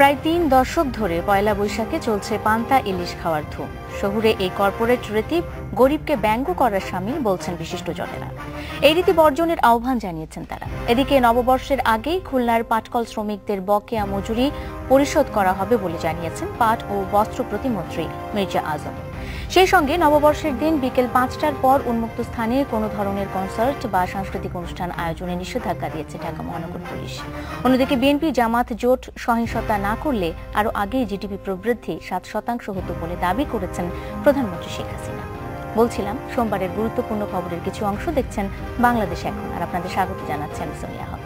প্রায় ৩ দশক ধরে পয়লা বৈশাখে চলছে পান্তা ইলিশ খাওয়ার ধুম। শহুরে এই কর্পোরেট রীতি গরিবকে ব্যঙ্গ করার শামিল বলছেন বিশিষ্টজনেরা। এই রীতি বর্জনের আহ্বান জানিয়েছেন তারা। এদিকে নববর্ষের আগেই খুলনার পাটকল শ্রমিকদের বকেয়া মজুরি পরিশোধ করা হবে বলে জানিয়েছেন পাট ও বস্ত্র প্রতিমন্ত্রী মির্জা আজম। সেই সঙ্গে নববর্ষের দিন বিকেল ৫টার পর উন্মুক্ত স্থানে কোনো ধরনের কনসার্ট বা সাংস্কৃতিক অনুষ্ঠান আয়োজনে নিষেধাজ্ঞা দিয়েছে ঢাকা মহানগর পুলিশ। অন্যদিকে বিএনপি জামাত জোট সহিংসতা না করলে আরও আগেই জিডিপি প্রবৃদ্ধি ৭% হতো বলে দাবি করেছেন প্রধানমন্ত্রী শেখ হাসিনা। বলছিলাম সোমবারের গুরুত্বপূর্ণ খবরের কিছু অংশ দেখছেন বাংলাদেশ এখন, আর আপনাদের স্বাগত জানাচ্ছি আমি সোনিয়া হক।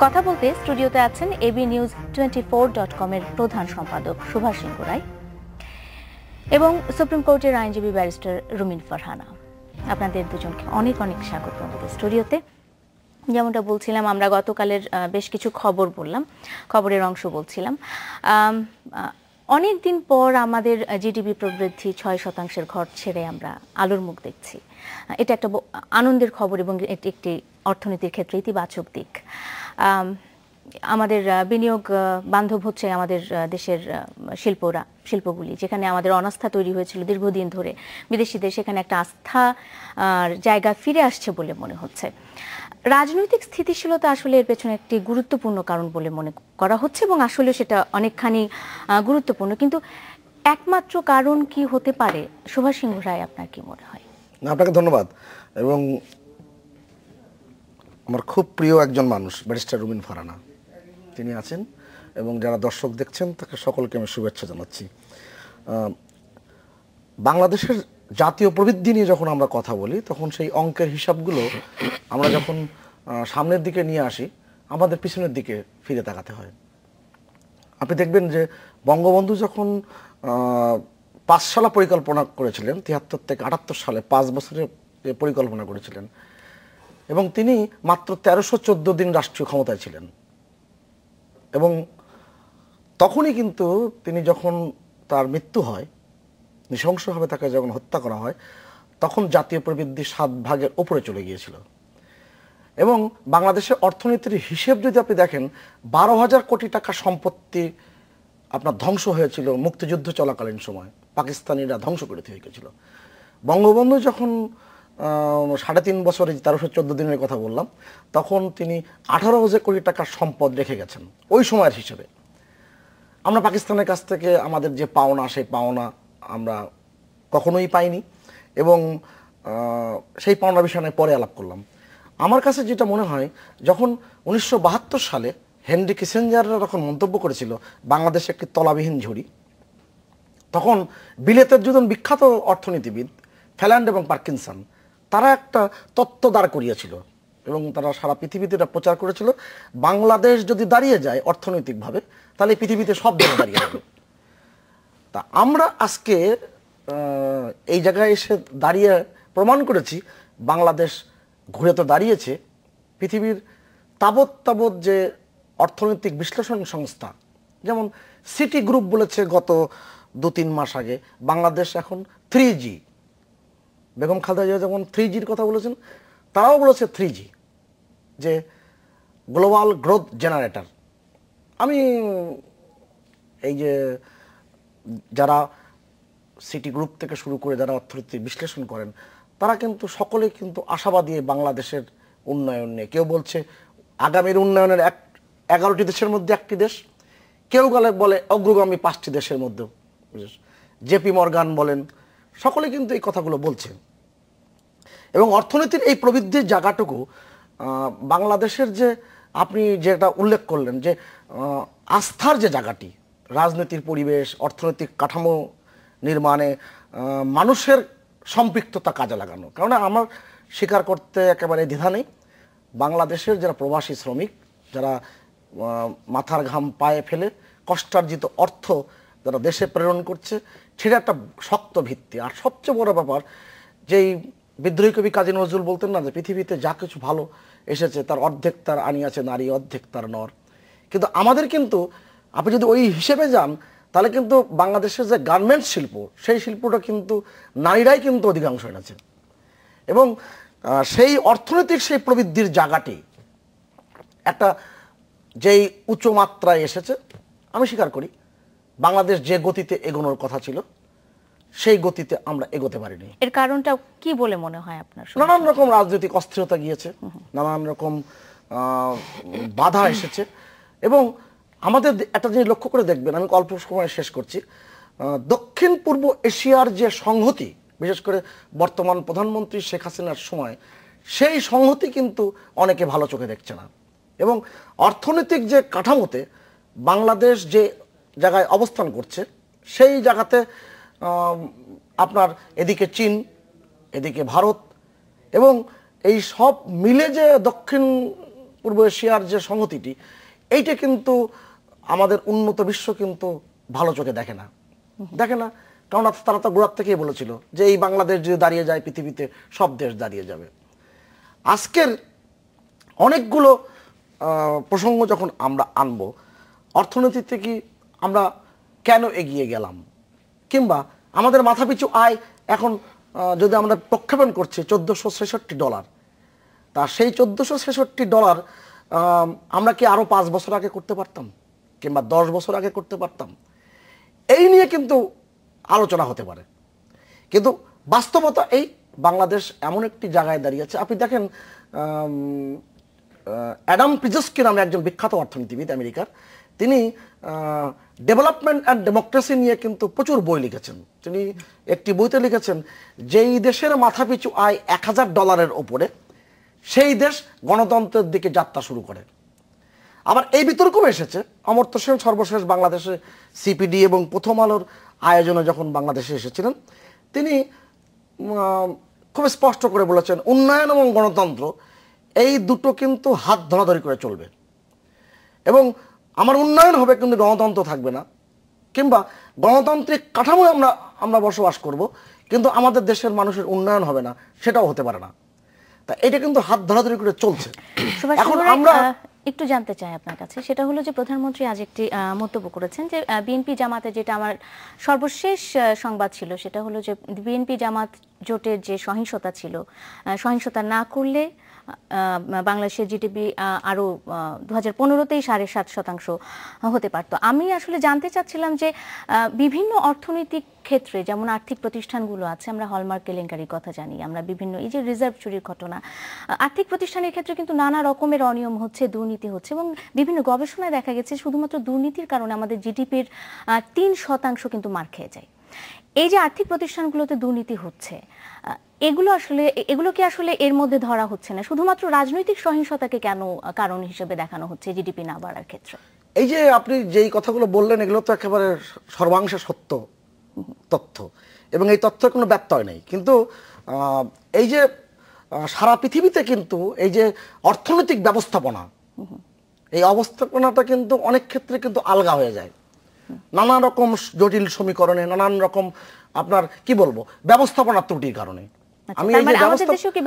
কথা বলতে স্টুডিওতে আছেন abnews24.com এর প্রধান সম্পাদক সুভাষ সিংহ রায় এবং সুপ্রিম কোর্টের আইনজীবী ব্যারিস্টার রুমিন ফারহানা। আপনাদের দুজনকে অনেক অনেক স্বাগত আমাদের স্টুডিওতে। যেমনটা বলছিলাম, আমরা গতকালের বেশ কিছু খবর বললাম, খবরের অংশ বলছিলাম। অনেক দিন পর আমাদের জিডিপি প্রবৃদ্ধি ৬% ঘর ছেড়ে আমরা আলোর মুখ দেখছি। এটা একটা আনন্দের খবর এবং এটি একটি অর্থনীতির ক্ষেত্রে ইতিবাচক দিক। আমাদের বিনিয়োগ বান্ধব হচ্ছে আমাদের দেশের শিল্পগুলি, যেখানে আমাদের অনাস্থা তৈরি হয়েছিল দীর্ঘদিন ধরে বিদেশিদের, সেখানে একটা আস্থা জায়গা ফিরে আসছে বলে মনে হচ্ছে। রাজনৈতিক স্থিতিশীলতা আসলে এর পেছনে একটি গুরুত্বপূর্ণ কারণ বলে মনে করা হচ্ছে এবং আসলে সেটা অনেকখানি গুরুত্বপূর্ণ, কিন্তু একমাত্র কারণ কি হতে পারে? সুভাষ সিংহ রায়, আপনার কি মনে হয়? আপনাকে ধন্যবাদ। এবং আমার খুব প্রিয় একজন মানুষ ব্যারিস্টার রুমিন ফারহানা, তিনি আছেন এবং যারা দর্শক দেখছেন তাকে সকলকে আমি শুভেচ্ছা জানাচ্ছি। বাংলাদেশের জাতীয় প্রবৃদ্ধি নিয়ে যখন আমরা কথা বলি তখন সেই অঙ্কের হিসাবগুলো আমরা যখন সামনের দিকে নিয়ে আসি আমাদের পিছনের দিকে ফিরে তাকাতে হয়। আপনি দেখবেন যে বঙ্গবন্ধু যখন পাঁচশালা পরিকল্পনা করেছিলেন ৭৩ থেকে ৭৮ সালে, ৫ বছরের পরিকল্পনা করেছিলেন এবং তিনি মাত্র ১৩১৪ দিন রাষ্ট্রীয় ক্ষমতায় ছিলেন। এবং তখনই কিন্তু তিনি যখন তার মৃত্যু হয়, নৃশংসভাবে তাকে যখন হত্যা করা হয়, তখন জাতীয় প্রবৃদ্ধি ৭% ওপরে চলে গিয়েছিল। এবং বাংলাদেশের অর্থনীতির হিসেব যদি আপনি দেখেন, ১২,০০০ কোটি টাকা সম্পত্তি আপনার ধ্বংস হয়েছিল মুক্তিযুদ্ধ চলাকালীন সময়, পাকিস্তানিরা ধ্বংস করে দিয়ে গেছিল। বঙ্গবন্ধু যখন ৩.৫ বছরে ১৩১৪ দিনের কথা বললাম, তখন তিনি ১৮,০০০ কোটি টাকার সম্পদ রেখে গেছেন ওই সময়ের হিসেবে। আমরা পাকিস্তানের কাছ থেকে আমাদের যে পাওনা, সেই পাওনা আমরা কখনোই পাইনি এবং সেই পাওনা বিষয়ে পরে আলাপ করলাম। আমার কাছে যেটা মনে হয়, যখন ১৯৭২ সালে হেনরি কিসিঞ্জাররা যখন মন্তব্য করেছিল বাংলাদেশ একটি তলাবিহীন ঝুড়ি, তখন বিলেতের দুজন বিখ্যাত অর্থনীতিবিদ ফ্যাল্যান্ড এবং পার্কিনসন তারা একটা তত্ত্ব দাঁড় করিয়েছিল এবং তারা সারা পৃথিবীতে এটা প্রচার করেছিল, বাংলাদেশ যদি দাঁড়িয়ে যায় অর্থনৈতিকভাবে তাহলে পৃথিবীতে সব জায়গায় দাঁড়িয়ে যাবে। তা আমরা আজকে এই জায়গায় এসে দাঁড়িয়ে প্রমাণ করেছি বাংলাদেশ ঘুরে তো দাঁড়িয়েছে। পৃথিবীর তাবৎ যে অর্থনৈতিক বিশ্লেষণ সংস্থা, যেমন সিটি গ্রুপ বলেছে গত ২-৩ মাস আগে বাংলাদেশ এখন 3G। বেগম খালেদা জিয়া যেমন 3Gর কথা বলেছেন, তারাও বলেছে 3G, যে গ্লোবাল গ্রোথ জেনারেটর। আমি এই যে যারা সিটি গ্রুপ থেকে শুরু করে যারা অর্থনীতি বিশ্লেষণ করেন, তারা কিন্তু সকলে কিন্তু আশাবাদী বাংলাদেশের উন্নয়ন নিয়ে। কেউ বলছে আগামীর উন্নয়নের 11টি দেশের মধ্যে একটি দেশ, কেউ বলে অগ্রগামী 5টি দেশের মধ্যে। জেপি মর্গান বলেন, সকলে কিন্তু এই কথাগুলো বলছে। এবং অর্থনীতির এই প্রবৃদ্ধির জায়গাটুকু বাংলাদেশের যে আপনি যেটা উল্লেখ করলেন, যে আস্থার যে জায়গাটি, রাজনীতির পরিবেশ, অর্থনৈতিক কাঠামো নির্মাণে মানুষের সম্পৃক্ততা কাজে লাগানো। কারণ আমার স্বীকার করতে একেবারে দ্বিধা নেই, বাংলাদেশের যারা প্রবাসী শ্রমিক, যারা মাথার ঘাম পায়ে ফেলে কষ্টার্জিত অর্থ যারা দেশে প্রেরণ করছে, সেটা একটা শক্ত ভিত্তি। আর সবচেয়ে বড় ব্যাপার, যেই বিদ্রোহী কবি কাজী নজরুল বলতেন না, যে পৃথিবীতে যা কিছু ভালো এসেছে তার অর্ধেক তার আনিয়াছে নারী, অর্ধেক তার নর। কিন্তু আমাদের কিন্তু আপনি যদি ওই হিসেবে যান, তাহলে কিন্তু বাংলাদেশের যে গার্মেন্টস শিল্প, সেই শিল্পটা কিন্তু নারীরাই কিন্তু অধিকাংশ এনেছে। এবং সেই অর্থনৈতিক সেই প্রবৃদ্ধির জায়গাটি একটা যেই উচ্চ মাত্রায় এসেছে, আমি স্বীকার করি বাংলাদেশ যে গতিতে এগোনোর কথা ছিল সেই গতিতে আমরা এগোতে পারিনি। এর কারণটা কি বলে মনে হয় আপনার? নানান রকম রাজনৈতিক অস্থিরতা গিয়েছে, নানান রকম বাধা এসেছে, এবং আমাদের একটা জিনিস লক্ষ্য করে দেখবেন, আমি অল্প সময় শেষ করছি, দক্ষিণ পূর্ব এশিয়ার যে সংহতি, বিশেষ করে বর্তমান প্রধানমন্ত্রী শেখ হাসিনার সময়, সেই সংহতি কিন্তু অনেকে ভালো চোখে দেখছে না। এবং অর্থনৈতিক যে কাঠামোতে বাংলাদেশ যে জায়গায় অবস্থান করছে, সেই জায়গাতে আপনার এদিকে চীন, এদিকে ভারত, এবং এই সব মিলে যে দক্ষিণ পূর্ব এশিয়ার যে সংহতিটি, এইটা কিন্তু আমাদের উন্নত বিশ্ব কিন্তু ভালো চোখে দেখে না। কারণ তারা তো গোড়ার থেকেই বলেছিল যে এই বাংলাদেশ যদি দাঁড়িয়ে যায় পৃথিবীতে সব দেশ দাঁড়িয়ে যাবে। আজকের অনেকগুলো প্রসঙ্গ যখন আমরা আনব, অর্থনীতি থেকে আমরা কেন এগিয়ে গেলাম, কিংবা আমাদের মাথাপিছু আয় এখন যদি আমরা প্রক্ষেপণ করছি $1466, তা সেই $1466 আমরা কি আরো 5 বছর আগে করতে পারতাম, কিংবা 10 বছর আগে করতে পারতাম? এই নিয়ে কিন্তু আলোচনা হতে পারে, কিন্তু বাস্তবতা এই বাংলাদেশ এমন একটি জায়গায় দাঁড়িয়েছে। আপনি দেখেন অ্যাডাম প্রিজস্কি নামে একজন বিখ্যাত অর্থনীতিবিদ আমেরিকার, তিনি ডেভেলপমেন্ট অ্যান্ড ডেমোক্রেসি নিয়ে কিন্তু প্রচুর বই লিখেছেন। তিনি একটি বইতে লিখেছেন, যেই দেশের মাথাপিছু আয় $1000 ওপরে, সেই দেশ গণতন্ত্রের দিকে যাত্রা শুরু করে। আবার এই বিতর্কও এসেছে, অমর্ত্য সেন সর্বশেষ বাংলাদেশে সিপিডি এবং প্রথম আলোর আয়োজনে যখন বাংলাদেশে এসেছিলেন, তিনি খুব স্পষ্ট করে বলেছেন, উন্নয়ন এবং গণতন্ত্র এই দুটো কিন্তু হাত ধরাধরি করে চলবে, এবং আমার উন্নয়ন হবে কিন্তু গণতন্ত্র থাকবে না, কিংবা গণতান্ত্রিক কাঠামোয় আমরা বসবাস করব, কিন্তু আমাদের দেশের মানুষের উন্নয়ন হবে না, সেটাও হতে পারে না। তা এটা কিন্তু হাত ধরাধরি করে চলছে। এখন আমরা একটু জানতে চাই আপনার কাছে, সেটা হলো যে প্রধানমন্ত্রী আজ একটি মন্তব্য করেছেন যে বিএনপি জামাতে, যেটা আমার সর্বশেষ সংবাদ ছিল, সেটা হলো যে বিএনপি জামাত জোটের যে সহিংসতা ছিল, সহিংসতা না করলে বাংলাদেশের জিডিপি আরো 2015তেই 7.5% হতে পারত। আমি আসলে জানতে চাচ্ছিলাম যে বিভিন্ন অর্থনৈতিক ক্ষেত্রে, যেমন আর্থিক প্রতিষ্ঠানগুলো আছে, আমরা হলমার্ক কেলেঙ্কারির কথা জানি, আমরা বিভিন্ন এই যে রিজার্ভ চুরির ঘটনা, আর্থিক প্রতিষ্ঠানের ক্ষেত্রে কিন্তু নানা রকমের অনিয়ম হচ্ছে, দুর্নীতি হচ্ছে, এবং বিভিন্ন গবেষণায় দেখা গেছে শুধুমাত্র দুর্নীতির কারণে আমাদের জিডিপির 3% কিন্তু মার খেয়ে যায়। এই যে আর্থিক প্রতিষ্ঠানগুলোতে দুর্নীতি হচ্ছে, এগুলো কি আসলে এর মধ্যে ধরা হচ্ছে না? শুধুমাত্র রাজনৈতিক সহিংসতাকে কেন কারণ হিসেবে দেখানো হচ্ছে জিডিপি না বাড়ার ক্ষেত্রে? এই যে আপনি যেই কথাগুলো বললেন, এগুলো তো একেবারে সর্বাংশে সত্য তথ্য, এবং এই তথ্যের কোনো ব্যত্যয় নেই। কিন্তু এই যে সারা পৃথিবীতে কিন্তু এই যে অর্থনৈতিক ব্যবস্থাপনা, এই অবস্থাপনাটা কিন্তু অনেক ক্ষেত্রে কিন্তু আলগা হয়ে যায়, নানা রকম জটিল সমীকরণে, নানান রকম আপনার কি বলবো ব্যবস্থাপনা ত্রুটির কারণে। আমি এই যে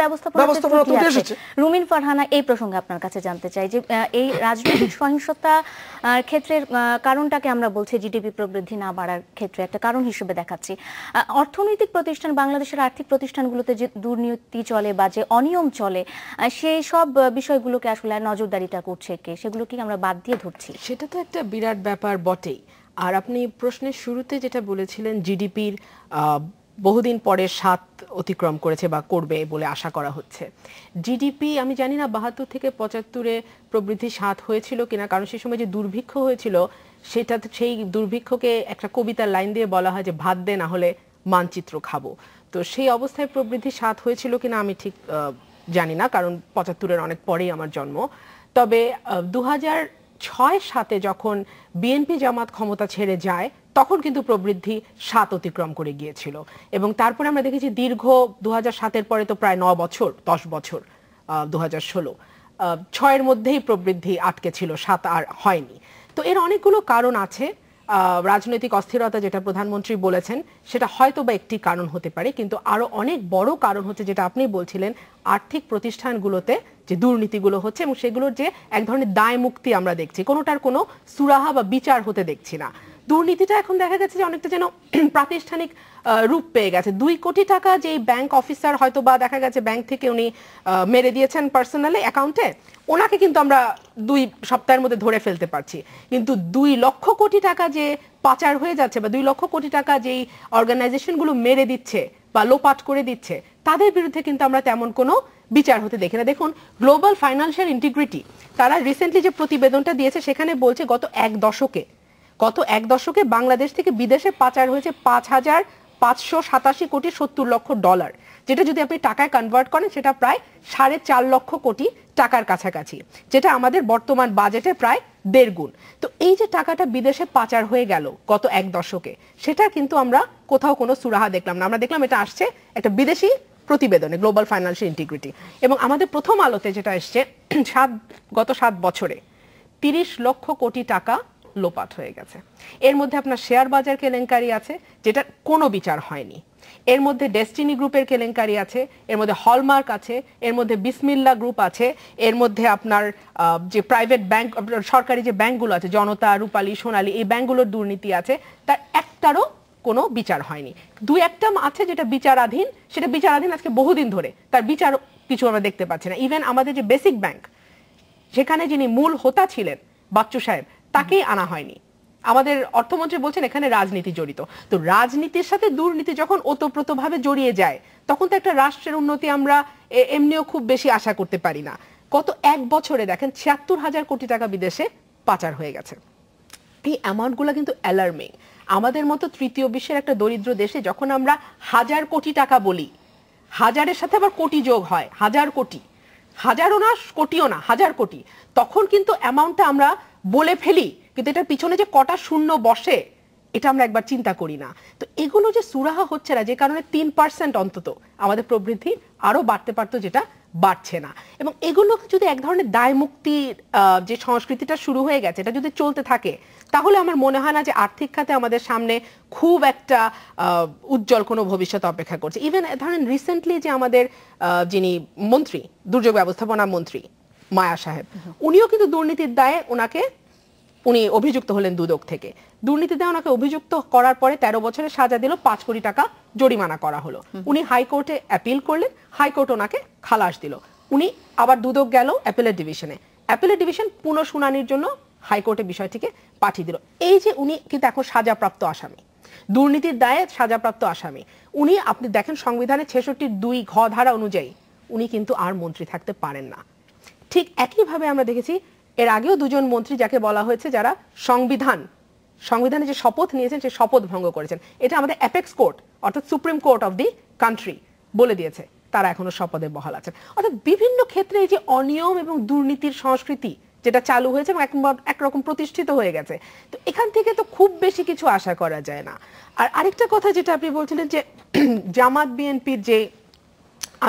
ব্যবস্থাপনা ত্রুটি এসেছে, রুমিন ফারহানা, এই প্রসঙ্গে আপনার কাছে জানতে চাই যে এই রাজনৈতিক সহিংসতা ক্ষেত্রের কারণটাকে আমরা বলছি জিডিপি প্রবৃদ্ধি না বাড়ার ক্ষেত্রে একটা কারণ হিসেবে দেখাচ্ছি। অর্থনৈতিক প্রতিষ্ঠান, বাংলাদেশের আর্থিক প্রতিষ্ঠানগুলোতে যে দুর্নীতি চলে বা যে অনিয়ম চলে, সেই সব বিষয়গুলোকে আসলে নজরদারিটা করছে কে, সেগুলো কি আমরা বাদ দিয়ে ধরছি? সেটা তো একটা বিরাট ব্যাপার বটেই। আর আপনি প্রশ্নের শুরুতে যেটা বলেছিলেন, জিডিপির বহুদিন পরে 7 অতিক্রম করেছে বা করবে বলে আশা করা হচ্ছে। জিডিপি আমি জানি না 72 থেকে 75-এ প্রবৃদ্ধি 7 হয়েছিল কিনা, কারণ সেই সময় যে দুর্ভিক্ষ হয়েছিল, সেটা সেই দুর্ভিক্ষকে একটা কবিতার লাইন দিয়ে বলা হয় যে ভাত দে না হলে মানচিত্র খাবো। তো সেই অবস্থায় প্রবৃদ্ধি 7 হয়েছিল কিনা আমি ঠিক জানি না, কারণ 75-এর অনেক পরেই আমার জন্ম। তবে 2006-7-এ যখন বিএনপি জামাত ক্ষমতা ছেড়ে যায়, তখন কিন্তু প্রবৃদ্ধি 7 অতিক্রম করে গিয়েছিল, এবং তারপরে আমরা দেখেছি দীর্ঘ 2007-এর পরে তো প্রায় 9 বছর 10 বছর 2016 6-এর মধ্যেই প্রবৃদ্ধি আটকে ছিল, 7 আর হয়নি। তো এর অনেকগুলো কারণ আছে। রাজনৈতিক অস্থিরতা যেটা প্রধানমন্ত্রী বলেছেন, সেটা হয়তো বা একটি কারণ হতে পারে, কিন্তু আরো অনেক বড় কারণ হচ্ছে যেটা আপনি বলছিলেন, আর্থিক প্রতিষ্ঠানগুলোতে যে দুর্নীতিগুলো হচ্ছে এবং সেগুলোর যে এক ধরনের দায় মুক্তি আমরা দেখছি, কোনোটার কোনো সুরাহা বা বিচার হতে দেখছি না। দুর্নীতিটা এখন দেখা গেছে যে অনেকটা যেন প্রাতিষ্ঠানিক রূপ পেয়ে গেছে। 2 কোটি টাকা যে ব্যাংক অফিসার হয়তো বা দেখা গেছে ব্যাংক থেকে উনি মেরে দিয়েছেন পার্সোনালি অ্যাকাউন্টে, ওনাকে কিন্তু আমরা 2 সপ্তাহের মধ্যে ধরে ফেলতে পারছি। কিন্তু 2 লক্ষ কোটি টাকা যে পাচার হয়ে যাচ্ছে বা 2 লক্ষ কোটি টাকা যেই অর্গানাইজেশনগুলো মেরে দিচ্ছে বা লোপাট করে দিচ্ছে, তাদের বিরুদ্ধে কিন্তু আমরা তেমন কোনো বিচার হতে দেখি না। দেখুন, গ্লোবাল ফাইন্যান্সিয়াল ইন্টিগ্রিটি তারা রিসেন্টলি যে প্রতিবেদনটা দিয়েছে সেখানে বলছে গত এক দশকে বাংলাদেশ থেকে বিদেশে পাচার হয়েছে 5,587 কোটি 70 লক্ষ ডলার, যেটা যদি আপনি টাকায় কনভার্ট করেন সেটা প্রায় 4.5 লক্ষ কোটি টাকার কাছাকাছি, যেটা আমাদের বর্তমান বাজেটে প্রায় 1.5 গুণ। তো এই যে টাকাটা বিদেশে পাচার হয়ে গেল গত 1 দশকে, সেটা কিন্তু আমরা কোথাও কোনো সুরাহা দেখলাম না। আমরা দেখলাম এটা আসছে একটা বিদেশি প্রতিবেদনে, গ্লোবাল ফাইন্যান্সিয়াল ইন্টিগ্রিটি। এবং আমাদের প্রথম আলোতে যেটা এসছে গত 7 বছরে 30 লক্ষ কোটি টাকা লোপাট হয়ে গেছে। এর মধ্যে আপনার শেয়ার বাজার কেলেঙ্কারি আছে, যেটা কোনো বিচার হয়নি। এর মধ্যে ডেস্টিনি গ্রুপের কেলেঙ্কারি আছে, এর মধ্যে হলমার্ক আছে, এর মধ্যে বিসমিল্লা গ্রুপ আছে, এর মধ্যে আপনার যে প্রাইভেট ব্যাংক, সরকারি যে ব্যাংকগুলো আছে, জনতা, রূপালী, সোনালী, এই ব্যাংকগুলোর দুর্নীতি আছে, তার একটারও কোনো বিচার হয়নি। 2-1টা আছে যেটা বিচারাধীন, সেটা বিচারাধীন আজকে বহুদিন ধরে, তার বিচার কিছু আমরা দেখতে পাচ্ছি না। ইভেন আমাদের যে বেসিক ব্যাংক, সেখানে যিনি মূল হোতা ছিলেন বাচ্চু সাহেব, তাকেই আনা হয়নি। আমাদের অর্থমন্ত্রী বলছেন এখানে রাজনীতি জড়িত। তো রাজনীতির সাথে দুর্নীতি যখন ওতপ্রোতভাবে জড়িয়ে যায়, তখন তো একটা রাষ্ট্রের উন্নতি আমরা এমনিও খুব বেশি আশা করতে পারি না। গত 1 বছরে দেখেন 76,000 কোটি টাকা বিদেশে পাচার হয়ে গেছে। এই অ্যামাউন্টগুলো কিন্তু অ্যালার্মিং। আমাদের মতো তৃতীয় বিশ্বের একটা দরিদ্র দেশে যখন আমরা 1000 কোটি টাকা বলি, হাজারের সাথে আবার কোটি যোগ হয়, 1000 কোটি, হাজারও না কোটিও না, 1000 কোটি, তখন কিন্তু অ্যামাউন্টটা আমরা বলে ফেলি, কিন্তু এটার পিছনে যে কটা শূন্য বসে এটা আমরা একবার চিন্তা করি না। তো এগুলো যে সুরাহা হচ্ছে না, যে কারণে 3% অন্তত আমাদের প্রবৃদ্ধি আরো বাড়তে পারতো, যেটা বাড়ছে না। এবং এগুলো যদি এক ধরনের দায় মুক্তির যে সংস্কৃতিটা শুরু হয়ে গেছে, এটা যদি চলতে থাকে, তাহলে আমার মনে হয় না যে আর্থিক খাতে আমাদের সামনে খুব একটা উজ্জ্বল কোনো ভবিষ্যৎ অপেক্ষা করছে। ইভেন ধরেন রিসেন্টলি যে আমাদের যিনি মন্ত্রী, দুর্যোগ ব্যবস্থাপনা মন্ত্রী মায়া সাহেব, উনিও কিন্তু দুর্নীতির দায়ে উনি অভিযুক্ত হলেন দুদক থেকে। দুর্নীতিতে ওনাকে অভিযুক্ত করার পরে 13 বছরের সাজা দিল, 5 কোটি টাকা জরিমানা করা হলো। উনি হাইকোর্টে অ্যাপিল করলেন, হাইকোর্ট ওনাকে খালাস দিল। উনি আবার দুদক গেল অ্যাপিলেট ডিভিশনে, অ্যাপিলেট ডিভিশন পুনঃ শুনানির জন্য হাইকোর্টে বিষয়টিকে পাঠিয়ে দিল। এই যে উনি কিন্তু এখন সাজাপ্রাপ্ত আসামি, দুর্নীতির দায়ে সাজাপ্রাপ্ত আসামি। উনি, আপনি দেখেন সংবিধানের 66(2) ঘ ধারা অনুযায়ী উনি কিন্তু আর মন্ত্রী থাকতে পারেন না। ঠিক একইভাবে আমরা দেখেছি এর আগেও 2 জন মন্ত্রী যাকে বলা হয়েছে যারা সংবিধানে যে শপথ নিয়েছেন সেই শপথ ভঙ্গ করেছেন। এটা আমাদের অ্যাপেক্স কোর্ট অর্থাৎ supreme court of the country বলে দিয়েছে, তারা এখনো শপথে বহাল আছেন। অর্থাৎ বিভিন্ন ক্ষেত্রে এই যে অনিয়ম এবং দুর্নীতির সংস্কৃতি যেটা চালু হয়েছে এবং একরকম প্রতিষ্ঠিত হয়ে গেছে, তো এখান থেকে তো খুব বেশি কিছু আশা করা যায় না। আর আরেকটা কথা যেটা আপনি বলছিলেন যে জামাত বিএনপির যে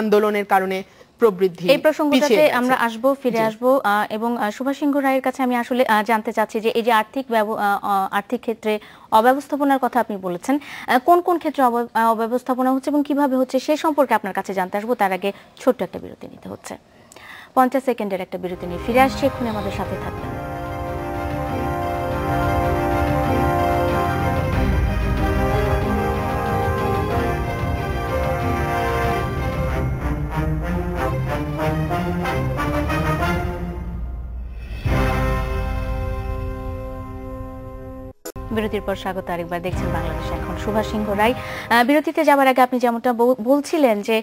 আন্দোলনের কারণে প্রবৃদ্ধি, এই প্রসঙ্গটাতে আমরা ফিরে আসবো এবং সুভাষ সিংহ রায়ের কাছে আমি আসলে জানতে চাচ্ছি যে এই যে আর্থিক ক্ষেত্রে অব্যবস্থাপনার কথা আপনি বলেছেন, কোন কোন ক্ষেত্রে অব্যবস্থাপনা হচ্ছে এবং কিভাবে হচ্ছে সে সম্পর্কে আপনার কাছে জানতে আসবো। তার আগে ছোট্ট একটা বিরতি নিতে হচ্ছে, 50 সেকেন্ডের একটা বিরতি নিয়ে ফিরে আসছি, এক্ষুনি আমাদের সাথে থাকবেন। বিরতির পর স্বাগত আরেকবার, দেখছেন বাংলাদেশ এখন। সুভাষ সিংহ রায়, বিরতিতে যাওয়ার আগে আপনি যেমনটা বলছিলেন যে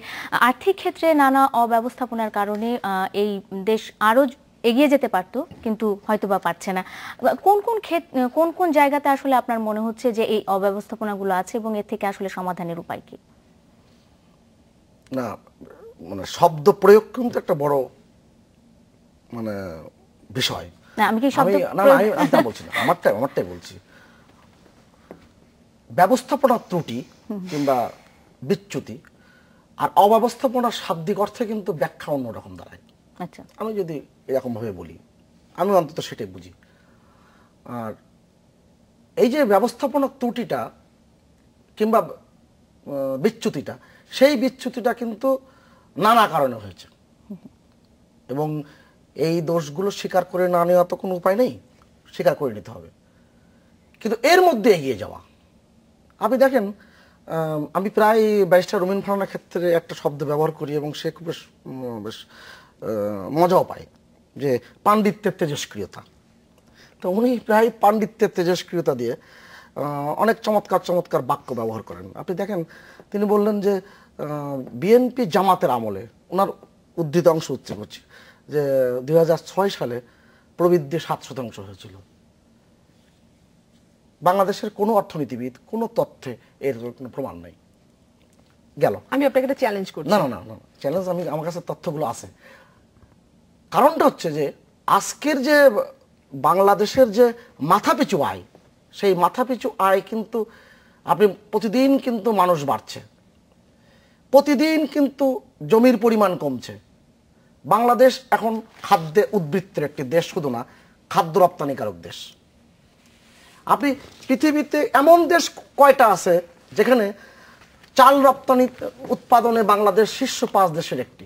আর্থিক ক্ষেত্রে নানা অব্যবস্থাপনার কারণে এই দেশ আরো এগিয়ে যেতে পারতো, কিন্তু হয়তোবা পারছে না। কোন কোন জায়গাতে আসলে আপনার মনে হচ্ছে যে এই অব্যবস্থাপনাগুলো আছে এবং এর থেকে আসলে সমাধানের উপায় কি? না, মানে শব্দ প্রয়োগ কিন্তু একটা বড় বিষয়। না, আমি কি শব্দ আমি বলছি না, আমারটাই বলছি। ব্যবস্থাপনার ত্রুটি কিংবা বিচ্যুতি আর অব্যবস্থাপনার শাব্দিক অর্থে কিন্তু ব্যাখ্যা অন্যরকম দাঁড়ায়। আচ্ছা, আমি যদি এরকম ভাবে বলি, আমি অন্তত সেটাই বুঝি। আর এই যে ব্যবস্থাপনার ত্রুটিটা কিংবা বিচ্যুতিটা, সেই বিচ্যুতিটা কিন্তু নানা কারণে হয়েছে এবং এই দোষগুলো স্বীকার করে না নেওয়া তো কোনো উপায় নেই, স্বীকার করে নিতে হবে। কিন্তু এর মধ্যে এগিয়ে যাওয়া। আপনি দেখেন, আমি প্রায় ব্যারিস্টার রুমিন ফারহানার ক্ষেত্রে একটা শব্দ ব্যবহার করি এবং সে খুব বেশ মজাও পায়, যে পাণ্ডিত্যের তেজস্ক্রিয়তা। তো উনি প্রায় পাণ্ডিত্যের তেজস্ক্রিয়তা দিয়ে অনেক চমৎকার চমৎকার বাক্য ব্যবহার করেন। আপনি দেখেন, তিনি বললেন যে বিএনপি জামাতের আমলে, ওনার উদ্ধৃত অংশ উচ্চ করছি, যে 2006 সালে প্রবৃদ্ধি 7% হয়েছিল। বাংলাদেশের কোনো অর্থনীতিবিদ কোনো তথ্যে এর কোনো প্রমাণ নাই। গেল, আমি আপনাকে একটা চ্যালেঞ্জ করছি। না না না না চ্যালেঞ্জ, আমার কাছে তথ্যগুলো আছে। কারণটা হচ্ছে যে আজকের যে বাংলাদেশের যে মাথাপিছু আয়, সেই মাথাপিছু আয় কিন্তু আপনি প্রতিদিন কিন্তু মানুষ বাড়ছে, প্রতিদিন কিন্তু জমির পরিমাণ কমছে। বাংলাদেশ এখন খাদ্যে উদ্বৃত্তের একটি দেশ, শুধু না খাদ্য রপ্তানিকারক দেশ। আপনি পৃথিবীতে এমন দেশ কয়টা আছে যেখানে চাল রপ্তানি উৎপাদনে বাংলাদেশ শীর্ষ 5 দেশের একটি,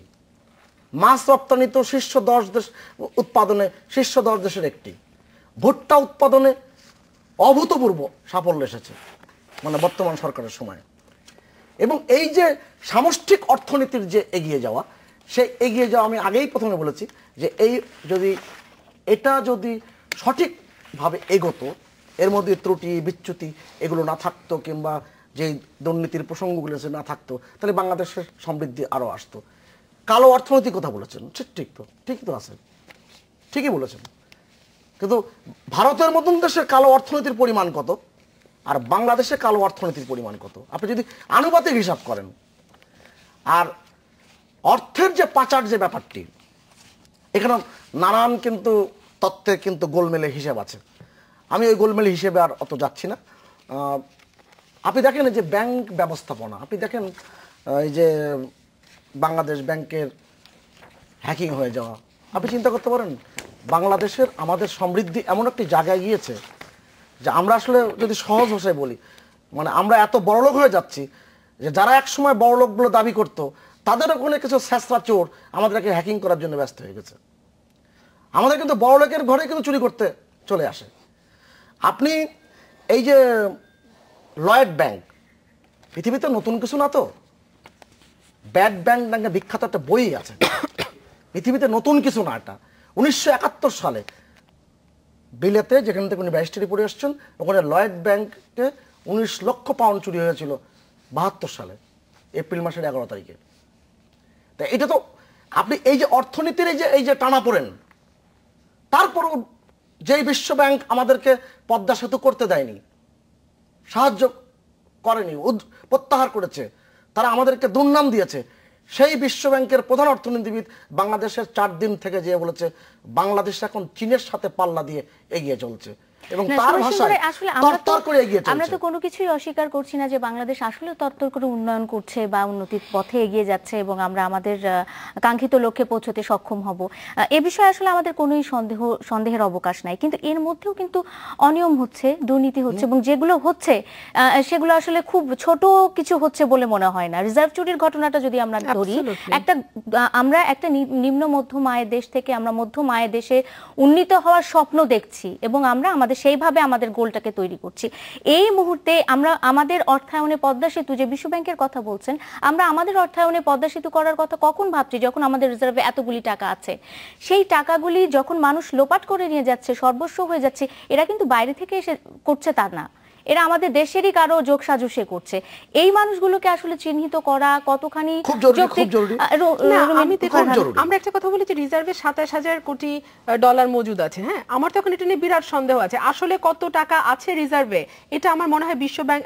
মাছ রপ্তানি তো শীর্ষ 10 দেশ উৎপাদনে শীর্ষ 10 দেশের একটি, ভুট্টা উৎপাদনে অভূতপূর্ব সাফল্য এসেছে মানে বর্তমান সরকারের সময়। এবং এই যে সামষ্টিক অর্থনীতির যে এগিয়ে যাওয়া, সেই এগিয়ে যাওয়া আমি আগেই প্রথমে বলেছি যে এটা যদি সঠিকভাবে এগোতো, এর মধ্যে ত্রুটি বিচ্যুতি এগুলো না থাকতো, কিংবা যেই দুর্নীতির প্রসঙ্গগুলো না থাকতো, তাহলে বাংলাদেশের সমৃদ্ধি আরও আসতো। কালো অর্থনীতির কথা বলেছেন, ঠিকই তো আছে, ঠিকই বলেছেন। কিন্তু ভারতের মতন দেশের কালো অর্থনীতির পরিমাণ কত আর বাংলাদেশে কালো অর্থনীতির পরিমাণ কত আপনি যদি আনুপাতিক হিসাব করেন। আর অর্থের যে পাচার যে ব্যাপারটি, এখানে নানান কিন্তু তথ্যের কিন্তু গোলমেলে হিসাব আছে। আমি ওই গোলমেলে হিসেবে আর অত যাচ্ছি না। আপনি দেখেন যে ব্যাংক ব্যবস্থাপনা, আপনি দেখেন এই যে বাংলাদেশ ব্যাংকের হ্যাকিং হয়ে যাওয়া, আপনি চিন্তা করতে পারেন বাংলাদেশের আমাদের সমৃদ্ধি এমন একটি জায়গায় গিয়েছে যে আমরা আসলে যদি সহজ ভাষায় বলি, মানে আমরা এত বড়লোক হয়ে যাচ্ছি যে যারা একসময় বড়লোক বলে দাবি করতো, তাদের ওখানে কিছু ছেঁচড়া চোর আমাদেরকে হ্যাকিং করার জন্য ব্যস্ত হয়ে গেছে। আমাদের কিন্তু বড়লোকের ঘরে কিন্তু চুরি করতে চলে আসে। আপনি এই যে লয়েড ব্যাংক, পৃথিবীতে নতুন কিছু না তো, ব্যাড ব্যাংক নাকি বিখ্যাত একটা বই আছে, পৃথিবীতে নতুন কিছু না এটা। 1971 সালে বিলেতে, যেখান থেকে উনি ব্যারিস্টারি পড়ে আসছেন, ওখানে লয়েড ব্যাংকে 19 লক্ষ পাউন্ড চুরি হয়েছিল 72 সালে এপ্রিল মাসের 11 তারিখে। তা এটা তো আপনি এই যে অর্থনীতির এই যে টানা পড়েন, তারপরও যেই বিশ্ব ব্যাংক আমাদেরকে পদ্মা সেতু করতে দেয়নি, সাহায্য করেনি, প্রত্যাহার করেছে, তারা আমাদেরকে দুর্নাম দিয়েছে, সেই বিশ্ব ব্যাংকের প্রধান অর্থনীতিবিদ বাংলাদেশের 4 দিন থেকে যে বলেছে বাংলাদেশ এখন চীনের সাথে পাল্লা দিয়ে এগিয়ে চলছে এবং তার ভাষায় তরতর করে এগিয়ে চলছে। আমরা তো কোনো কিছুই অস্বীকার করছি না যে বাংলাদেশ আসলে তরতর করে উন্নয়ন করছে বা উন্নতির পথে এগিয়ে যাচ্ছে এবং আমরা আমাদের কাঙ্ক্ষিত লক্ষ্যে পৌঁছতে সক্ষম হব। এ বিষয়ে আসলে আমাদের কোনোই সন্দেহের অবকাশ নাই। কিন্তু এর মধ্যেও কিন্তু অনিয়ম হচ্ছে, দুর্নীতি হচ্ছে এবং যেগুলো হচ্ছে সেগুলো আসলে খুব ছোট কিছু হচ্ছে বলে মনে হয় না। রিজার্ভ চুরির ঘটনাটা যদি আমরা ধরি, আমরা একটা নিম্ন মধ্যম আয়ের দেশ থেকে আমরা মধ্যম আয়ের দেশে উন্নীত হওয়ার স্বপ্ন দেখছি এবং আমরা আমাদের সেইভাবে আমাদের গোলটাকে তৈরি করছি। এই মুহূর্তে আমরা আমাদের অর্থায়নে পদ্মা সেতু, যে বিশ্ব ব্যাংকের কথা বলছেন, আমরা আমাদের অর্থায়নে পদ্মা সেতু করার কথা কখন ভাবছি? যখন আমাদের রিজার্ভে এতগুলি টাকা আছে। সেই টাকাগুলি যখন মানুষ লোপাট করে নিয়ে যাচ্ছে, সর্বস্ব হয়ে যাচ্ছে, এরা কিন্তু বাইরে থেকে এসে করছে তা না, এরা আমাদের দেশেরই কারো যোগ সাজসে করছে। এই মানুষগুলোকে আসলে চিহ্নিত করা কতখানি আমরা একটা কথা বলি যে রিজার্ভে 27,000 কোটি ডলার মজুদ আছে। হ্যাঁ, আমার তখন এটা নিয়ে বিরাট সন্দেহ আছে, আসলে কত টাকা আছে রিজার্ভে। এটা আমার মনে হয় বিশ্ব ব্যাংক,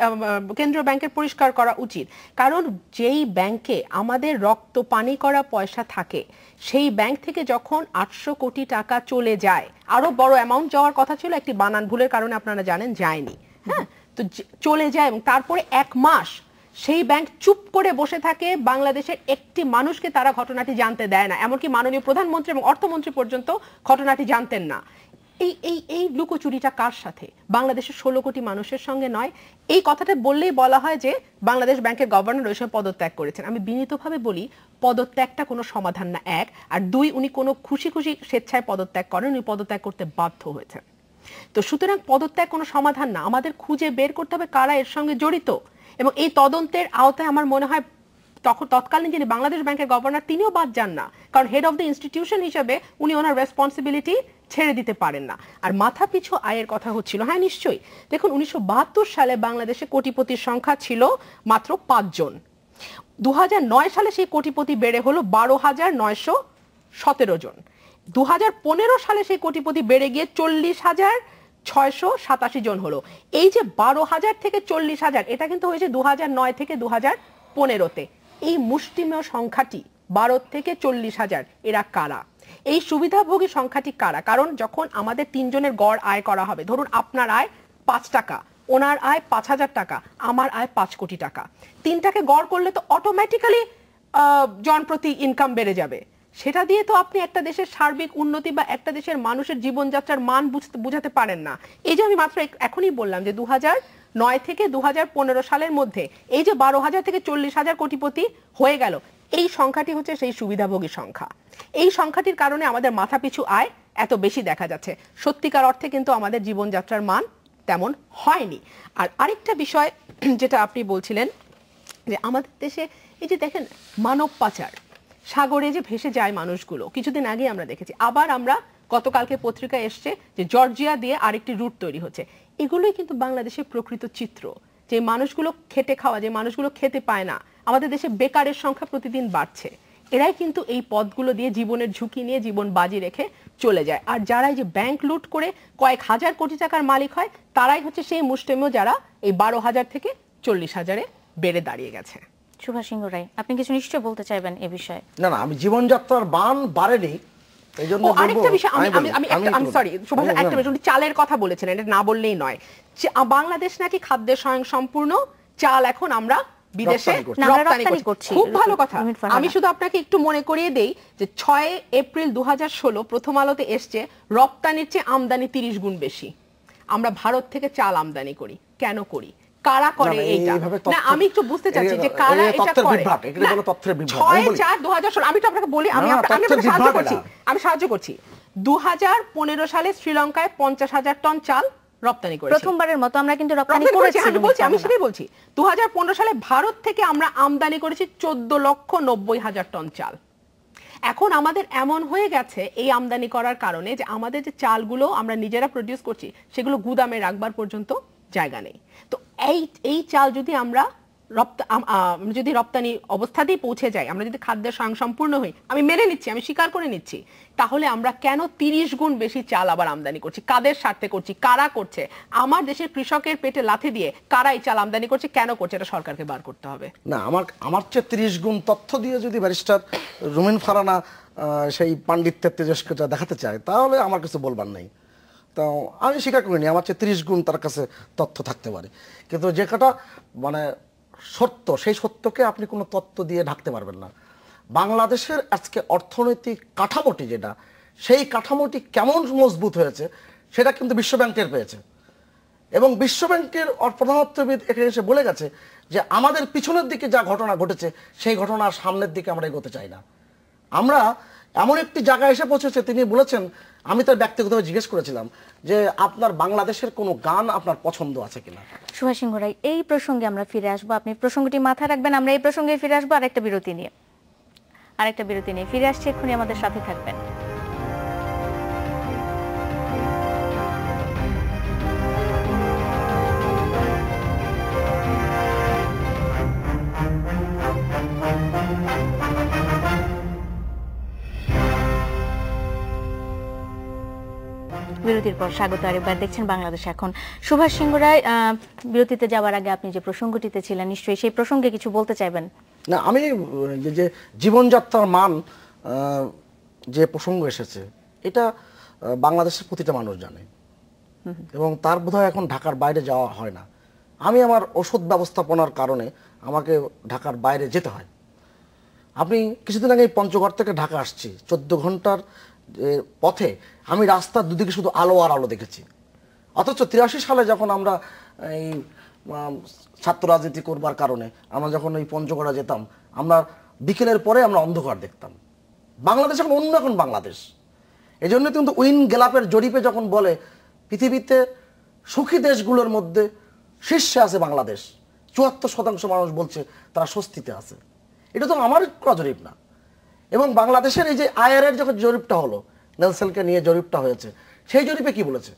কেন্দ্রীয় ব্যাংকের পরিষ্কার করা উচিত। কারণ যেই ব্যাংকে আমাদের রক্ত পানি করা পয়সা থাকে, সেই ব্যাংক থেকে যখন 800 কোটি টাকা চলে যায়, আরো বড় অ্যামাউন্ট যাওয়ার কথা ছিল, একটি বানান ভুলের কারণে আপনারা জানেন যায়নি। হ্যাঁ, তো চলে যায় এবং তারপরে 1 মাস সেই ব্যাংক চুপ করে বসে থাকে, বাংলাদেশের একটি মানুষকে তারা ঘটনাটি জানতে দেয় না। এমনকি মাননীয় প্রধানমন্ত্রী এবং অর্থমন্ত্রী পর্যন্ত ঘটনাটি জানতেন না। এই লুকোচুরিটা কার সাথে? বাংলাদেশের 16 কোটি মানুষের সঙ্গে নয়। এই কথাটা বললেই বলা হয় যে বাংলাদেশ ব্যাংকের গভর্নর ওই সময় পদত্যাগ করেছেন। আমি বিনীতভাবে বলি, পদত্যাগটা কোনো সমাধান না, 1। আর 2, উনি কোনো খুশি স্বেচ্ছায় পদত্যাগ করেন, উনি পদত্যাগ করতে বাধ্য হয়েছেন। তো সুতরাং পদত্যাগ কোনো সমাধান না, আমাদের খুঁজে বের করতে হবে কারা এর সঙ্গে জড়িত, এবং এই তদন্তের আওতায় আমার মনে হয় তৎকালীন যিনি বাংলাদেশ ব্যাংকের গভর্নর তিনিও বাদ যান না, কারণ হেড অফ দ্য ইনস্টিটিউশন হিসেবে উনি ওনার রেসপন্সিবিলিটি ছেড়ে দিতে পারেন না। আর মাথা পিছু আয়ের কথা হচ্ছিল, হ্যাঁ নিশ্চয়ই, দেখুন 1972 সালে বাংলাদেশে কোটিপতির সংখ্যা ছিল মাত্র 5 জন। 2009 সালে সেই কোটিপতি বেড়ে হলো 12,917 জন। 2015 সালে সেই কোটিপতি বেড়ে গিয়ে 40,687 জন হলো। এই যে 12,000 থেকে 40,000, এটা কিন্তু হয়েছে 2009 থেকে 2015-তে। এই মুষ্টিমেয় সংখ্যাটি 12 থেকে 40,000, এরা কারা? এই সুবিধাভোগী সংখ্যাটি কারা? কারণ যখন আমাদের 3 জনের গড় আয় করা হবে, ধরুন আপনার আয় 5 টাকা, ওনার আয় 5,000 টাকা, আমার আয় 5 কোটি টাকা, তিনটাকে গড় করলে তো অটোমেটিক্যালি জনপ্রতি ইনকাম বেড়ে যাবে। সেটা দিয়ে তো আপনি একটা দেশের সার্বিক উন্নতি বা একটা দেশের মানুষের জীবনযাত্রার মান বুঝাতে পারেন না। এই যে আমি মাত্র এখনই বললাম যে 2009 থেকে 2015 সালের মধ্যে এই যে 12,000 থেকে 40,000 কোটিপতি হয়ে গেল, এই সংখ্যাটি হচ্ছে সেই সুবিধাভোগী সংখ্যা। এই সংখ্যাটির কারণে আমাদের মাথাপিছু আয় এত বেশি দেখা যাচ্ছে। সত্যিকার অর্থে কিন্তু আমাদের জীবনযাত্রার মান তেমন হয়নি। আর আরেকটা বিষয় যেটা আপনি বলছিলেন যে আমাদের দেশে এই যে দেখেন মানব পাচার, সাগরে যে ভেসে যায় মানুষগুলো, কিছুদিন আগে আমরা দেখেছি, আবার আমরা গতকালকে পত্রিকায় এসছে যে জর্জিয়া দিয়ে আরেকটি রুট তৈরি হচ্ছে। এগুলোই কিন্তু বাংলাদেশের প্রকৃত চিত্র, যে মানুষগুলো খেটে খাওয়া, যে মানুষগুলো খেতে পায় না। আমাদের দেশে বেকারের সংখ্যা প্রতিদিন বাড়ছে, এরাই কিন্তু এই পথগুলো দিয়ে জীবনের ঝুঁকি নিয়ে জীবন বাজি রেখে চলে যায়। আর যারা এই যে ব্যাংক লুট করে কয়েক হাজার কোটি টাকার মালিক হয়, তারাই হচ্ছে সেই মুষ্টিমেয় যারা এই 12,000 থেকে 40,000-এ বেড়ে দাঁড়িয়ে গেছে। সুভাষ সিংহ রায়, আপনি কিছু নিশ্চয় বলতে চাইবেন এ বিষয়ে? না, আমি জীবনযাত্রার মান বাড়েনি এই জন্য বলবো। আরেকটা বিষয় আমি সরি সুভাষ, একটা বিষয়, চালের কথা বলেছিলেন, এটা না বললেই নয়। বাংলাদেশ নাকি খাদ্যে স্বয়ংসম্পূর্ণ, চাল এখন আমরা বিদেশে রপ্তানি করছি। খুব ভালো কথা। আমি শুধু আপনাকে একটু মনে করিয়ে দেই যে 6 এপ্রিল 2016 প্রথম আলোতে এসছে রপ্তানির চেয়ে আমদানি 30 গুণ বেশি। আমরা ভারত থেকে চাল আমদানি করি। কেন করি? কারা করে এইটা? না, আমি একটু বুঝতে চাচ্ছি যে কারা এটা করে। 6/4/2016 আমি তো আপনাকে বলি, আমি সাহায্য করছি। 2015 সালে শ্রীলঙ্কায় 50,000 টন চাল রপ্তানি করেছি। প্রথমবারের মতো আমরা কিন্তু রপ্তানি করেছি। আমি সেটাই বলছি। 2015 সালে ভারত থেকে আমরা আমদানি করেছি 14,90,000 টন চাল। এখন আমাদের এমন হয়ে গেছে এই আমদানি করার কারণে যে আমাদের যে চালগুলো আমরা নিজেরা প্রডিউস করছি সেগুলো গুদামে রাখবার পর্যন্ত জায়গা নেই। তো এই চাল যদি আমরা রপ্তানি অবস্থাতেই পৌঁছে যাই, আমরা যদি খাদ্যের স্বয়ংসম্পূর্ণ হই, আমি মেনে নিচ্ছি, আমি স্বীকার করে নিচ্ছি, তাহলে আমরা কেন 30 গুণ বেশি চাল আবার আমদানি করছি? কাদের স্বার্থে করছি? কারা করছে? আমার দেশের কৃষকের পেটে লাথি দিয়ে কারা এই চাল আমদানি করছে? কেন করছে? এটা সরকারকে বার করতে হবে। না, আমার চেয়ে 30 গুণ তথ্য দিয়ে যদি ব্যারিস্টার রুমিন ফারানা সেই পাণ্ডিত্যের তেজস্ক্রিয়তা দেখাতে চায়, তাহলে আমার কিছু বলবার নেই। তো আমি স্বীকার করিনি আমার চেয়ে 30 গুণ তার কাছে তথ্য থাকতে পারে, কিন্তু যে কটা মানে সত্য, সেই সত্যকে আপনি কোনো তথ্য দিয়ে ঢাকতে পারবেন না। বাংলাদেশের আজকে অর্থনৈতিক কাঠামোটি যেটা, সেই কাঠামোটি কেমন মজবুত হয়েছে সেটা কিন্তু বিশ্বব্যাংক টের পেয়েছে, এবং বিশ্বব্যাংকের প্রধান অর্থবিদ এখানে এসে বলে গেছে যে আমাদের পিছনের দিকে যা ঘটনা ঘটেছে সেই ঘটনার সামনের দিকে আমরা এগোতে চাই না। আমরা এমন একটি জায়গায় এসে পৌঁছেছে, তিনি বলেছেন, আমি তার ব্যক্তিগতভাবে জিজ্ঞেস করেছিলাম যে আপনার বাংলাদেশের কোনো গান আপনার পছন্দ আছে কিনা। সুভাষ সিংহ রায়, এই প্রসঙ্গে আমরা ফিরে আসবো, আপনি প্রসঙ্গটি মাথায় রাখবেন। আমরা এই প্রসঙ্গে ফিরে আসবো আরেকটা বিরতি নিয়ে ফিরে আসছি, এক্ষুনি আমাদের সাথে থাকবেন। বিরতির পর স্বাগত আরেকবার, দেখছেন বাংলাদেশ এখন। সুভাষ সিংহ রায়, বিরতিতে যাওয়ার আগে আপনি যে প্রসঙ্গটিতে ছিলেন, নিশ্চয়ই সেই প্রসঙ্গে কিছু বলতে চাইবেন। না, আমি যে জীবনযাত্রার মান যে প্রসঙ্গ এসেছে, এটা বাংলাদেশের প্রতিটা মানুষ জানে, এবং তার বোধহয় এখন ঢাকার বাইরে যাওয়া হয় না। আমি আমার ওষুধ ব্যবস্থাপনার কারণে আমাকে ঢাকার বাইরে যেতে হয়। আপনি কিছুদিন আগে পঞ্চগড় থেকে ঢাকা আসছি, 14 ঘন্টার পথে আমি রাস্তার দুদিকে শুধু আলো আর আলো দেখেছি। অথচ 83 সালে যখন আমরা এই ছাত্র রাজনীতি করবার কারণে আমরা যখন ওই পঞ্চগড়ে যেতাম, আমরা বিকেলের পরে আমরা অন্ধকার দেখতাম। বাংলাদেশ এখন অন্য, এখন বাংলাদেশ। এই জন্য কিন্তু উইন গ্যালাপের জরিপে যখন বলে পৃথিবীতে সুখী দেশগুলোর মধ্যে শীর্ষে আছে বাংলাদেশ। ৭৪% মানুষ বলছে তারা স্বস্তিতে আছে। এটা তো আমার করা জরিপ না। এবং বাংলাদেশের এই যে আইআরএর যখন জরিপটা হলো, নেলসনকে নিয়ে জরিপটা হয়েছে, সেই জরিপে কি বলেছে?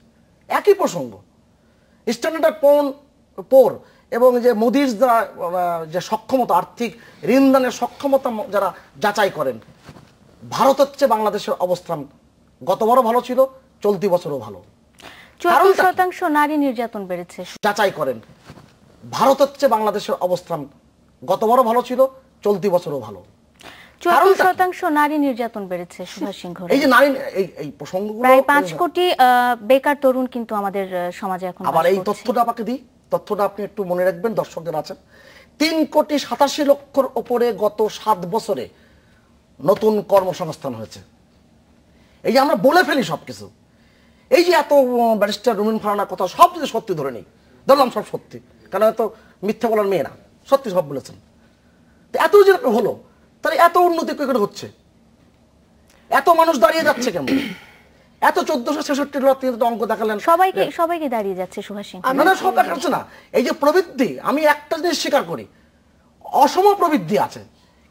একই প্রসঙ্গ। স্ট্যান্ডার্ড পোর এবং যে মোদির যে সক্ষমতা, আর্থিক ঋণদানের সক্ষমতা যারা যাচাই করেন, ভারতের চেয়ে বাংলাদেশের অবস্থান গতবারও ভালো ছিল, চলতি বছরও ভালো। ৭৪% নারী নির্যাতন বেড়েছে। যাচাই করেন, ভারতের চেয়ে বাংলাদেশের অবস্থান গতবারও ভালো ছিল, চলতি বছরও ভালো। ৭৪% নারী নির্যাতন বেড়েছে সুভাষ সিংহ। এই যে নারী এই প্রসঙ্গগুলো, প্রায় ৫ কোটি বেকার তরুণ কিন্তু আমাদের সমাজে এখন আবার এই তথ্যটা আপনাকে দিই, তথ্যটা আপনি একটু মনে রাখবেন, দর্শকদের আছেন। ৩,৮৭,০০,০০০ ওপরে গত ৭ বছরে নতুন কর্মসংস্থান হয়েছে। এই যে আমরা বলে ফেলি সবকিছু, এই যে এত ব্যারিস্টার রুমিন ফারহানার কথা সব যদি সত্যি ধরে নিই, ধরলাম সব সত্যি, কারণ এত মিথ্যা বলার মেয়ে না, সত্যি সব বলেছেন, এত যে হলো, তাহলে এত উন্নতি কি করে হচ্ছে? এত মানুষ দাঁড়িয়ে যাচ্ছে কেন? এত ১৪৬৬ অঙ্ক দেখালেন, সবাইকে দাঁড়িয়ে যাচ্ছে সুভাষ সিংহ। না সব দেখাচ্ছে না। এই যে প্রবৃদ্ধি, আমি একটা জিনিস স্বীকার করি, অসম প্রবৃদ্ধি আছে,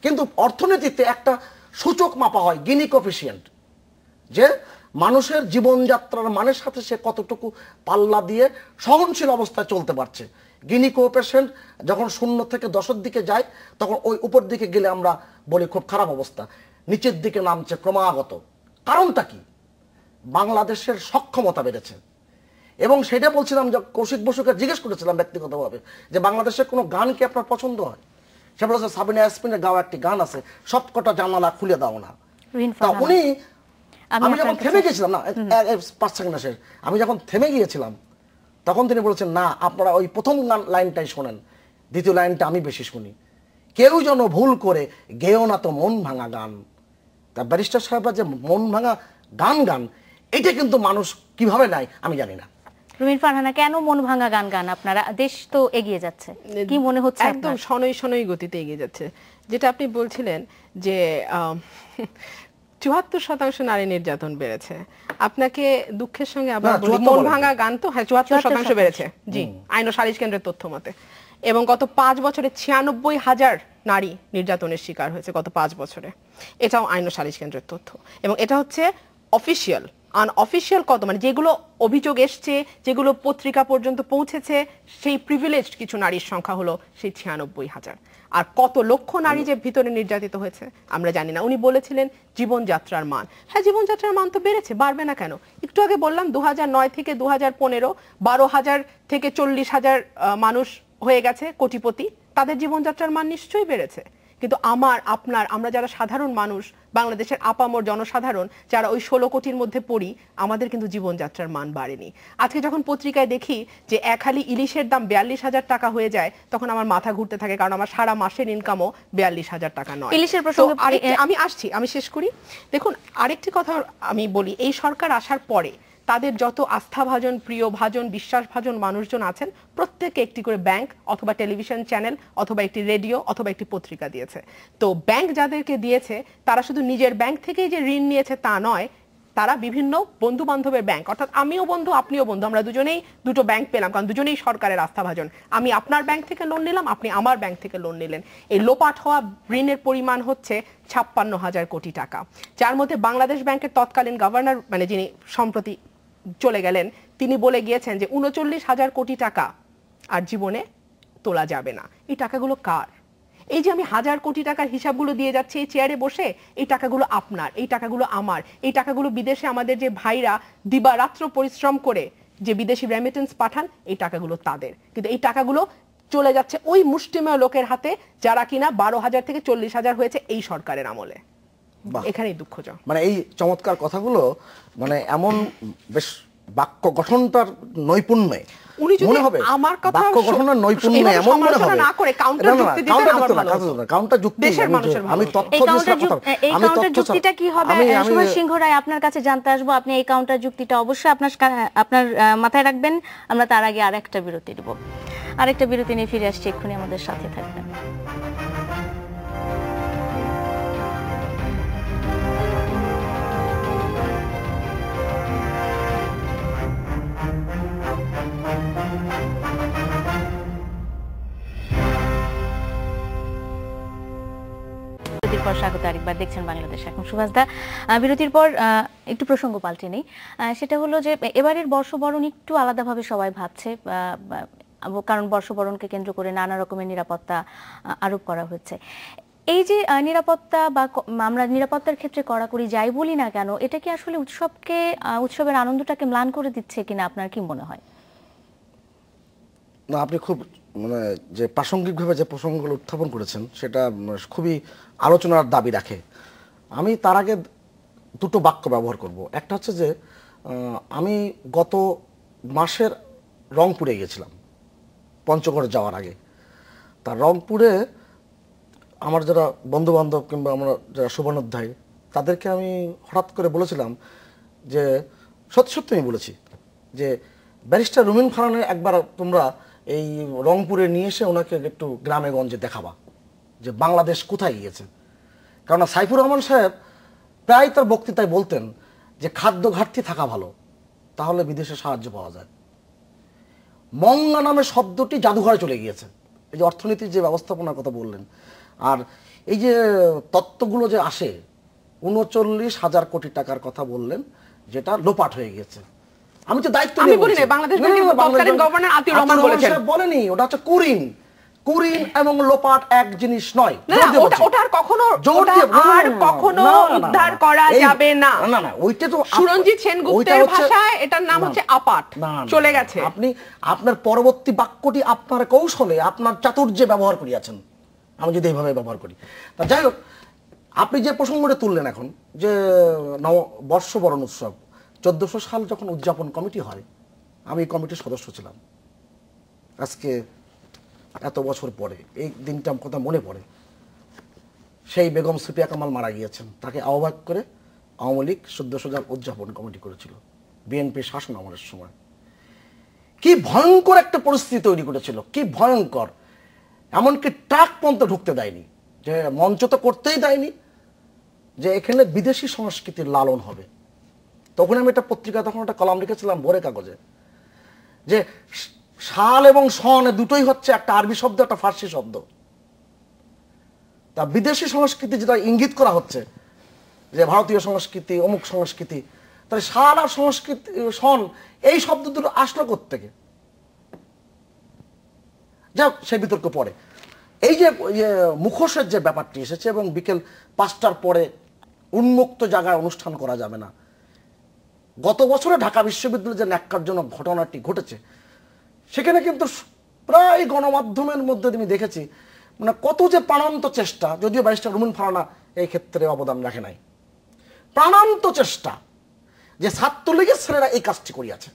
কিন্তু অর্থনীতিতে একটা সূচক মাপা হয়, গিনি কোএফিসিয়েন্ট, যে মানুষের জীবনযাত্রার মানের সাথে সে কতটুকু পাল্লা দিয়ে সহনশীল অবস্থায় চলতে পারছে। গিনি কোএফিসিয়েন্ট যখন 0 থেকে 10-এর দিকে যায়, তখন ওই উপর দিকে গেলে আমরা বলি খুব খারাপ অবস্থা, নিচের দিকে নামছে ক্রমাগত। কারণটা কি? বাংলাদেশের সক্ষমতা বেড়েছে। এবং সেটা বলছিলাম, যে কৌশিক বসুকে জিজ্ঞেস করেছিলাম ব্যক্তিগতভাবে, যে বাংলাদেশের কোনো গান কি আপনার পছন্দ হয়? সে বলেছে সাবিনা ইয়াসমিনের গাওয়া একটি গান আছে, সবকটা জানালা খুলে দাও না। উনি, আমি যখন থেমে গিয়েছিলাম, না 5 সেকেন্ড শেষ, আমি যখন থেমে গিয়েছিলাম, তখন তিনি বলেছেন, না আপনারা ওই প্রথম লাইনটাই শোনেন, দ্বিতীয় লাইনটা আমি বেশি শুনি। কেউ যেন ভুল করে গেও না তো মন ভাঙা গান। তা ব্যারিস্টার সাহেবরা যে মন ভাঙা গান, এটা কিন্তু মানুষ কিভাবে নেয় আমি জানি না। রুমিন ফারহানা, কেন মন ভাঙা গান আপনারা? দেশ তো এগিয়ে যাচ্ছে, কি মনে হচ্ছে? একদম শনৈ গতিতে এগিয়ে যাচ্ছে। যেটা আপনি বলছিলেন যে ৭৪% নারী নির্যাতন বেড়েছে, আপনাকে দুঃখের সঙ্গে আবার বলি, মন ভাঙা গান তো ৭৪% বেড়েছে, জি, আইন ও সালিশ কেন্দ্রের তথ্য মতে। এবং গত 5 বছরে ৯৬,০০০ নারী নির্যাতনের শিকার হয়েছে গত 5 বছরে, এটাও আইন ও সালিশ কেন্দ্রের তথ্য। এবং এটা হচ্ছে অফিসিয়াল। আনঅফিসিয়াল কত, মানে যেগুলো অভিযোগ এসছে, যেগুলো পত্রিকা পর্যন্ত পৌঁছেছে, সেই প্রিভিলেজড কিছু নারীর সংখ্যা হলো সেই ৯৬,০০০। আর কত লক্ষ নারী যে ভিতরে নির্যাতিত হয়েছে আমরা জানি না। উনি বলেছিলেন জীবনযাত্রার মান, হ্যাঁ জীবনযাত্রার মান তো বেড়েছে, বাড়বে না কেন? একটু আগে বললাম 2009 থেকে 2015 12,000 থেকে 40,000 মানুষ হয়ে গেছে কোটিপতি, তাদের জীবনযাত্রার মান নিশ্চয়ই বেড়েছে। কিন্তু আমরা যারা সাধারণ মানুষ, বাংলাদেশের আপামর জনসাধারণ যারা ওই 16 কোটির মধ্যে পড়ি, আমাদের কিন্তু জীবনযাত্রার মান বাড়েনি। আজকে যখন পত্রিকায় দেখি যে এক হালি ইলিশের দাম 42,000 টাকা হয়ে যায়, তখন আমার মাথা ঘুরতে থাকে, কারণ আমার সারা মাসের ইনকামও 42,000 টাকা নয়। ইলিশের প্রসঙ্গে আমি শেষ করি। দেখুন, আরেকটি কথা আমি বলি, এই সরকার আসার পরে তাদের যত আস্থাভাজন, প্রিয়ভাজন, বিশ্বাসভাজন মানুষজন আছেন, প্রত্যেকে একটি করে ব্যাংক অথবা টেলিভিশন চ্যানেল অথবা একটি রেডিও অথবা একটি পত্রিকা দিয়েছে। তো ব্যাংক যাদেরকে দিয়েছে, তারা শুধু নিজের ব্যাংক থেকেই যে ঋণ নিয়েছে তা নয়, তারা বিভিন্ন বন্ধু বান্ধবের ব্যাংক, অর্থাৎ আমিও বন্ধু আপনিও বন্ধু, আমরা দুজনেই দুটো ব্যাংক পেলাম, কারণ দুজনেই সরকারের আস্থাভাজন। আমি আপনার ব্যাংক থেকে লোন নিলাম, আপনি আমার ব্যাংক থেকে লোন নিলেন। এই লোপাট হওয়া ঋণের পরিমাণ হচ্ছে 56,000 কোটি টাকা, যার মধ্যে বাংলাদেশ ব্যাংকের তৎকালীন গভর্নর, মানে যিনি সম্প্রতি চলে গেলেন, তিনি বলে গিয়েছেন যে 39,000 কোটি টাকা আর জীবনে তোলা যাবে না। এই টাকাগুলো কার? এই যে আমি 1,000 কোটি টাকার হিসাবগুলো দিয়ে যাচ্ছি এই চেয়ারে বসে, এই টাকাগুলো আপনার, এই টাকাগুলো আমার, এই টাকাগুলো বিদেশে আমাদের যে ভাইরা দিবারাত্র পরিশ্রম করে যে বিদেশি রেমিটেন্স পাঠান, এই টাকাগুলো তাদের। কিন্তু এই টাকাগুলো চলে যাচ্ছে ওই মুষ্টিমেয় লোকের হাতে যারা কিনা 12,000 থেকে 40,000 হয়েছে এই সরকারের আমলে। এখানেই দুঃখজনক। মানে এই চমৎকার কথাগুলো, মানে এমন বেশ বাক্য গঠনটার নৈপুণ্যে উনি যদি আমার কথা বাক্য গঠনের নৈপুণ্য এমন মনে হবে না করে কাউন্টার যুক্তি দিতেন আমার ভালো হতো। কাউন্টার যুক্তি দেশের মানুষের ভালো। আমি তথ্য এই কাউন্টার যুক্তিটা কি হবে? সুভাষ সিংহ রায়, আপনার কাছে জানতে আসবো, আপনি এই কাউন্টার যুক্তিটা অবশ্যই আপনার মাথায় রাখবেন। আমরা তার আগে আরেকটা বিরতি দেব, আরেকটা বিরতি নিয়ে ফিরে আসছি, এক্ষুনি আমাদের সাথে থাকবেন। বিরতির পর স্বাগত আরেকবার, দেখছেন বাংলাদেশ এখন। সুভাষ দা, বিরতির পর একটু প্রসঙ্গ পাল্টে নেই, সেটা হলো যে এবারের বর্ষবরণ একটু আলাদাভাবে সবাই ভাবছে, কারণ বর্ষবরণকে কেন্দ্র করে নানা রকমের নিরাপত্তা আরোপ করা হচ্ছে। এই যে নিরাপত্তা বা আমরা নিরাপত্তার ক্ষেত্রে কড়াকড়ি যাই বলি না কেন, এটা কি আসলে উৎসবের আনন্দটাকে ম্লান করে দিচ্ছে কিনা, আপনার কি মনে হয়? না, আপনি খুব যে প্রাসঙ্গিকভাবে যে প্রসঙ্গগুলো উত্থাপন করেছেন সেটা খুবই আলোচনার দাবি রাখে। আমি তার আগে দুটো বাক্য ব্যবহার করব। একটা হচ্ছে যে আমি গত মাসের রংপুরে গিয়েছিলাম পঞ্চগড় যাওয়ার আগে। তার রংপুরে আমার যারা বন্ধুবান্ধব কিংবা আমরা যারা শুভানুধ্যায়ী তাদেরকে আমি হঠাৎ করে বলেছিলাম যে সত্যি সত্যি আমি বলেছি যে ব্যারিস্টার রুমিন ফারহানের একবার তোমরা এই রংপুরে নিয়ে এসে ওনাকে একটু গ্রামে গঞ্জে দেখাবা যে বাংলাদেশ কোথায় গিয়েছে। কেননা সাইফুর রহমান সাহেব প্রায় তার বক্তৃতায় বলতেন যে খাদ্য ঘাটতি থাকা ভালো, তাহলে বিদেশে সাহায্য পাওয়া যায়। মঙ্গা নামে শব্দটি জাদুঘরে চলে গিয়েছে। এই যে অর্থনীতির যে ব্যবস্থাপনার কথা বললেন, আর এই যে তত্ত্বগুলো যে আসে ৩৯,০০০ কোটি টাকার কথা বললেন, যেটা লোপাট হয়ে গেছে। আমি তো দায়িত্ব নিয়ে বলছি, বাংলাদেশ ব্যাংকের তৎকালীন গভর্নর আতিউর রহমান বলেনি, ওটা হচ্ছে কুরিন এবং লোপাট এক জিনিস নয়। ওটা আর কখনো উদ্ধার করা যাবে না। না না, ওইটা তো সুরঞ্জিত সেনগুপ্তের ভাষায় এটার নাম হচ্ছে আপাট, চলে গেছে। আপনি আপনার পরবর্তী বাক্যটি আপনার কৌশলে আপনার চাতুর্যে ব্যবহার করিয়াছেন, আমি যদি এইভাবে ব্যবহার করি। তা যাই হোক, আপনি যে প্রসঙ্গটা তুললেন এখন যে বর্ষবরণ উৎসব ১৪০০ সাল যখন উদযাপন কমিটি হয়, আমি এই কমিটির সদস্য ছিলাম। আজকে এত বছর পরে এই দিনটা কথা মনে পড়ে। সেই বেগম সুফিয়া কামাল মারা গিয়েছেন, তাকে আহ্বায়ক করে আওয়ামী লীগ ১৪০০ সাল উদযাপন কমিটি করেছিল বিএনপি শাসন আমলের সময়। কি ভয়ঙ্কর একটা পরিস্থিতি তৈরি করেছিল, কি ভয়ঙ্কর! এমনকি ট্রাক পর্যন্ত ঢুকতে দেয়নি, যে মঞ্চ তো করতেই দেয়নি যে এখানে বিদেশি সংস্কৃতির লালন হবে। তখন আমি একটা পত্রিকা, তখন একটা কলাম লিখেছিলাম ভোরে কাগজে, যে শাল এবং সন দুটোই হচ্ছে একটা আরবি শব্দ, একটা ফার্সি শব্দ। তা বিদেশি সংস্কৃতি যেটা ইঙ্গিত করা হচ্ছে যে ভারতীয় সংস্কৃতি, অমুক সংস্কৃতি, তাহলে শাল আর সংস্কৃতি সন এই শব্দ দুটো আসলো কোত্থেকে? যাক, সে বিতর্ক পরে। এই যে মুখোশের যে ব্যাপারটি এসেছে এবং বিকেল ৫টার পরে উন্মুক্ত জায়গায় অনুষ্ঠান করা যাবে না, গত বছরে ঢাকা বিশ্ববিদ্যালয়ে যে ন্যাক্কারজনক ঘটনাটি ঘটেছে, সেখানে কিন্তু প্রায় গণমাধ্যমের মধ্যে আমি দেখেছি কত যে প্রাণান্ত চেষ্টা, যদিও ব্যারিস্টার রুমিন ফারহানা এই ক্ষেত্রে অবদান রাখে নাই, প্রাণান্ত চেষ্টা যে ছাত্রলীগের ছেলেরা এই কাজটি করিয়াছে,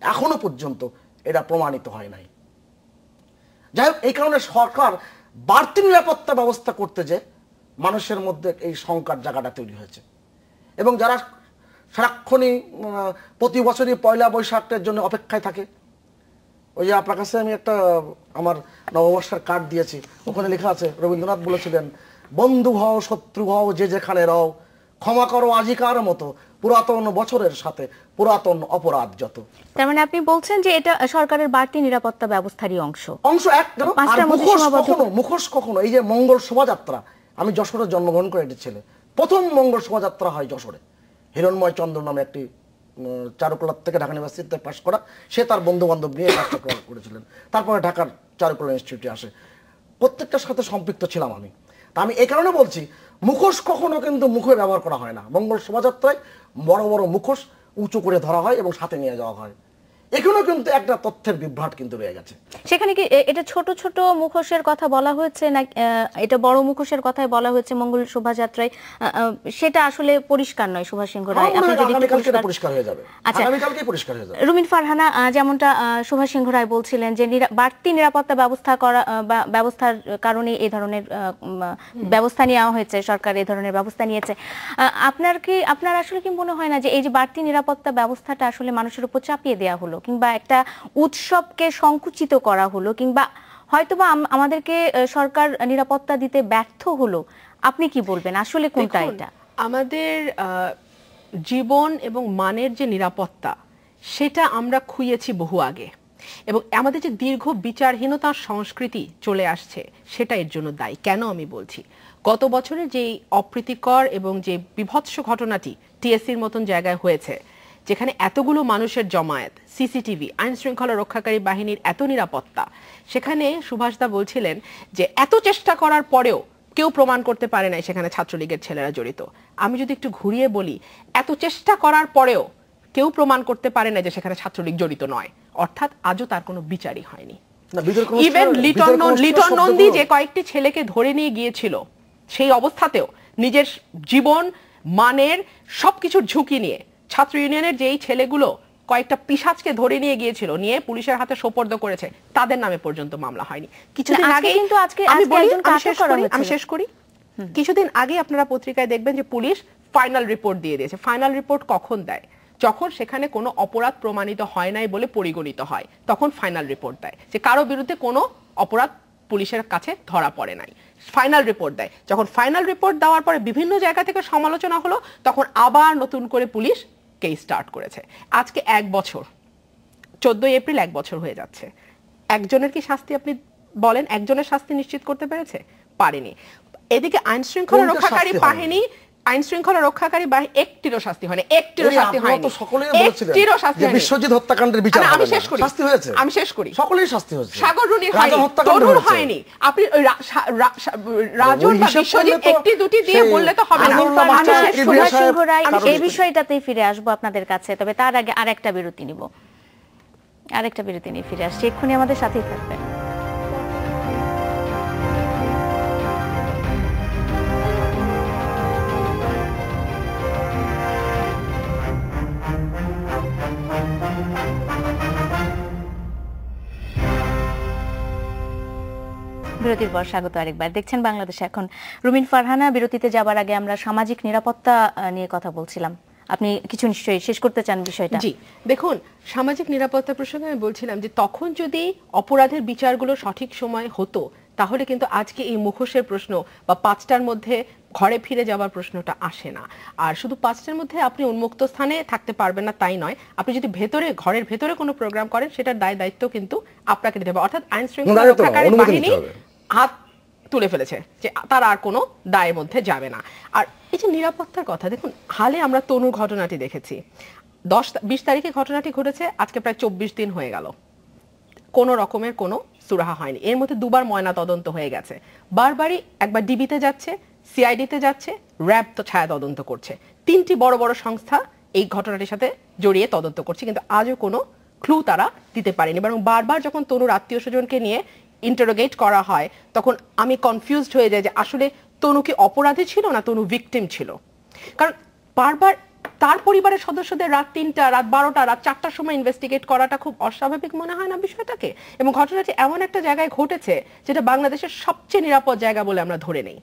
এখনো পর্যন্ত এটা প্রমাণিত হয় নাই। যাই হোক, এই কারণে সরকার বাড়তি নিরাপত্তা ব্যবস্থা করতে যে মানুষের মধ্যে এই শঙ্কার জায়গাটা তৈরি হয়েছে। এবং যারা সারাক্ষণই প্রতি বছরই পয়লা বৈশাখের জন্য অপেক্ষায় থাকে, ওই যে আপনার কাছে আমি একটা আমার নববর্ষের কার্ড দিয়েছি, ওখানে লেখা আছে রবীন্দ্রনাথ বলেছিলেন, বন্ধু হও শত্রু হও যে যেখানে রও, ক্ষমা করো আজিকার মতো, পুরাতন বছরের সাথে পুরাতন অপরাধ যত। তার মানে আপনি বলছেন যে এটা সরকারের বাড়তি নিরাপত্তা ব্যবস্থারই অংশ মুখোশ কখনো এই যে মঙ্গল শোভাযাত্রা, আমি যশোরে জন্মগ্রহণ করে একটি ছেলে, প্রথম মঙ্গল শোভাযাত্রা হয় যশোরে, হিরণময় চন্দ্র নামে একটি চারুকলা থেকে ঢাকা ইউনিভার্সিটিতে পাশ করা, সে তার বন্ধু বান্ধব নিয়ে কাজটা করেছিলেন। তারপরে ঢাকার চারুকলা ইনস্টিটিউটে আসে, প্রত্যেকটার সাথে সম্পৃক্ত ছিলাম আমি। তা আমি এই কারণে বলছি, মুখোশ কখনো কিন্তু মুখে ব্যবহার করা হয় না। মঙ্গল শোভাযাত্রায় বড় বড় মুখোশ উঁচু করে ধরা হয় এবং সাথে নিয়ে যাওয়া হয়। এখানে কিন্তু একটা তথ্যের বিভ্রাট কিন্তু রয়ে গেছে। সেখানে কি এটা ছোট ছোট মুখোশের কথা বলা হয়েছে না এটা বড় মুখোশের কথাই বলা হয়েছে মঙ্গল শোভাযাত্রায়? সেটা আসলে পরিষ্কার নয় সুভাষ সিংহ রায়। আপনি যদি পরিষ্কার হয়ে যাবে, আচ্ছা আগামীকালকেই পরিষ্কার হয়ে যাবে। রুমিন ফারহানা, যেমনটা সুভাষ সিংহ রায় বলছিলেন যে বাড়তি নিরাপত্তা ব্যবস্থার কারণে এই ধরনের ব্যবস্থা নেওয়া হয়েছে, সরকার এই ধরনের ব্যবস্থা নিয়েছে। আপনার আসলে কি মনে হয় না যে এই যে বাড়তি নিরাপত্তা ব্যবস্থাটা আসলে মানুষের উপর চাপিয়ে দেওয়া হলো, কিংবা একটা উৎসবকে সংকুচিত করা হলো, কিংবা হয়তোবা আমাদেরকে সরকার নিরাপত্তা দিতে ব্যর্থ হলো? আপনি কি বলবেন, আসলে কোনটা? এটা আমাদের জীবন এবং মানের যে নিরাপত্তা, সেটা আমরা খুইয়েছি বহু আগে। এবং আমাদের যে দীর্ঘ বিচারহীনতার সংস্কৃতি চলে আসছে সেটা এর জন্য দায়ী। কেন আমি বলছি, গত বছরের যে অপ্রীতিকর এবং যে বিভৎস ঘটনাটি টিএসসির মতন জায়গায় হয়েছে, যেখানে এতগুলো মানুষের জমায়েত, সিসিটিভি, আইন শৃঙ্খলা রক্ষাকারী বাহিনীর এত নিরাপত্তা, সেখানে সুভাষদা বলছিলেন যে এত চেষ্টা করার পরেও কেউ প্রমাণ করতে পারে নাই সেখানে ছাত্রলীগের ছেলেরা জড়িত। আমি যদি একটু ঘুরিয়ে বলি, এত চেষ্টা করার পরেও কেউ প্রমাণ করতে পারে না যে সেখানে ছাত্রলীগ জড়িত নয়, অর্থাৎ আজও তার কোনো বিচারই হয়নি। ইভেন লিটন নন্দী যে কয়েকটি ছেলেকে ধরে নিয়ে গিয়েছিল, সেই অবস্থাতেও নিজের জীবন মানের সবকিছুর ঝুঁকি নিয়ে ছাত্র ইউনিয়নের যেই ছেলেগুলো কয়েকটা পিশাচকে ধরে নিয়ে গিয়েছিল, নিয়ে পুলিশের হাতে সোপর্দ করেছে, তাদের নামে পর্যন্ত মামলা হয়নি। কিছুদিন আগে কিন্তু আমি শেষ করি, কিছুদিন আগে আপনারা পত্রিকায় দেখবেন যে পুলিশ ফাইনাল রিপোর্ট দিয়ে দিয়েছে। ফাইনাল রিপোর্ট কখন দেয়? যখন সেখানে কোনো অপরাধ প্রমাণিত হয় নাই বলে পরিগণিত হয়, তখন ফাইনাল রিপোর্ট দেয় যে কারো বিরুদ্ধে কোনো অপরাধ পুলিশের কাছে ধরা পড়ে নাই, ফাইনাল রিপোর্ট দেয়। যখন ফাইনাল রিপোর্ট দেওয়ার পরে বিভিন্ন জায়গা থেকে সমালোচনা হলো, তখন আবার নতুন করে পুলিশ কেস স্টার্ট করেছে। আজকে 1 বছর, 14 এপ্রিল 1 বছর হয়ে যাচ্ছে। একজনের কি শাস্তি আপনি বলেন, একজনের শাস্তি নিশ্চিত করতে পেরেছে? পারেনি। এদিকে আইন শৃঙ্খলা রক্ষাকারী বাহিনী একটিরও শাস্তি হয়নি, একটিরও শাস্তি হয়নি। একটিরও শাস্তি হয়নি। বিশ্বজিৎ হত্যাকাণ্ডের বিচার আমি শেষ করি, শাস্তি হয়েছে, আমি শেষ করি। সকলেই শাস্তি হয়েছে। সাগর রুনির হয়নি, তরুর হয়নি। আপনি রাজন বা বিশ্বজিৎ একটি দুটি দিয়ে বললে তো হবে না। এই বিষয়টাতেই ফিরে আসবো আপনাদের কাছে, তবে তার আগে আরেকটা বিরতি নিব, আরেকটা বিরতি নিয়ে ফিরে আসছি, এক্ষুনি আমাদের সাথেই থাকবেন। বিরতির পর স্বাগত আরেকবার। দেখছেন বাংলাদেশে এখন, রুমিন ফারহানা। বিরতিতে যাবার আগে আমরা সামাজিক নিরাপত্তা নিয়ে কথা বলছিলাম, আপনি কিছু নিশ্চয়ই শেষ করতে চান বিষয়টা। জি, দেখুন, সামাজিক নিরাপত্তা প্রসঙ্গে আমি বলছিলাম যে তখন যদি অপরাধের বিচারগুলো সঠিক সময় হতো, তাহলে কিন্তু আজকে এই মুখোশের প্রশ্ন বা 5টার মধ্যে ঘরে ফিরে যাওয়ার প্রশ্নটা আসে না। আর শুধু 5টার মধ্যে আপনি উন্মুক্ত স্থানে থাকতে পারবেন না তাই নয়, আপনি যদি ঘরের ভেতরে কোনো প্রোগ্রাম করেন, সেটার দায়িত্ব কিন্তু আপনাকে নিতে হবে। অর্থাৎ আইন শৃঙ্খলা রক্ষাকারী বাহিনী হাত তুলে ফেলেছে যে তারা আর কোনো দায়ের মধ্যে যাবে না। আর এই যে নিরাপত্তার কথা, দেখুন, হালে আমরা তনুর ঘটনাটি দেখেছি, 20 তারিখে ঘটনাটি ঘটেছে, আজকে প্রায় 24 দিন হয়ে গেল, কোনো রকমের কোনো সুরাহা হয়নি। এর মধ্যে 2বার ময়না তদন্ত হয়ে গেছে, বারবারই একবার ডিবিতে যাচ্ছে, সিআইডিতে যাচ্ছে, র্যাব তো ছায়া তদন্ত করছে, 3টি বড় বড় সংস্থা এই ঘটনাটির সাথে জড়িয়ে তদন্ত করছে, কিন্তু আজও কোনো ক্লু তারা দিতে পারেনি। বরং বারবার যখন তনুর আত্মীয় স্বজনকে নিয়ে ইন্টারোগেট করা হয়, তখন আমি কনফিউজড হয়ে যাই যে আসলে তনু কি অপরাধী ছিল না তনু ভিকটিম ছিল। কারণ বারবার তার পরিবারের সদস্যদের রাত 3টা, রাত 12টা, রাত 4টার সময় ইনভেস্টিগেট করাটা খুব অস্বাভাবিক মনে হয় না বিষয়টাকে? এবং ঘটনাটি এমন একটা জায়গায় ঘটেছে যেটা বাংলাদেশের সবচেয়ে নিরাপদ জায়গা বলে আমরা ধরে নেই,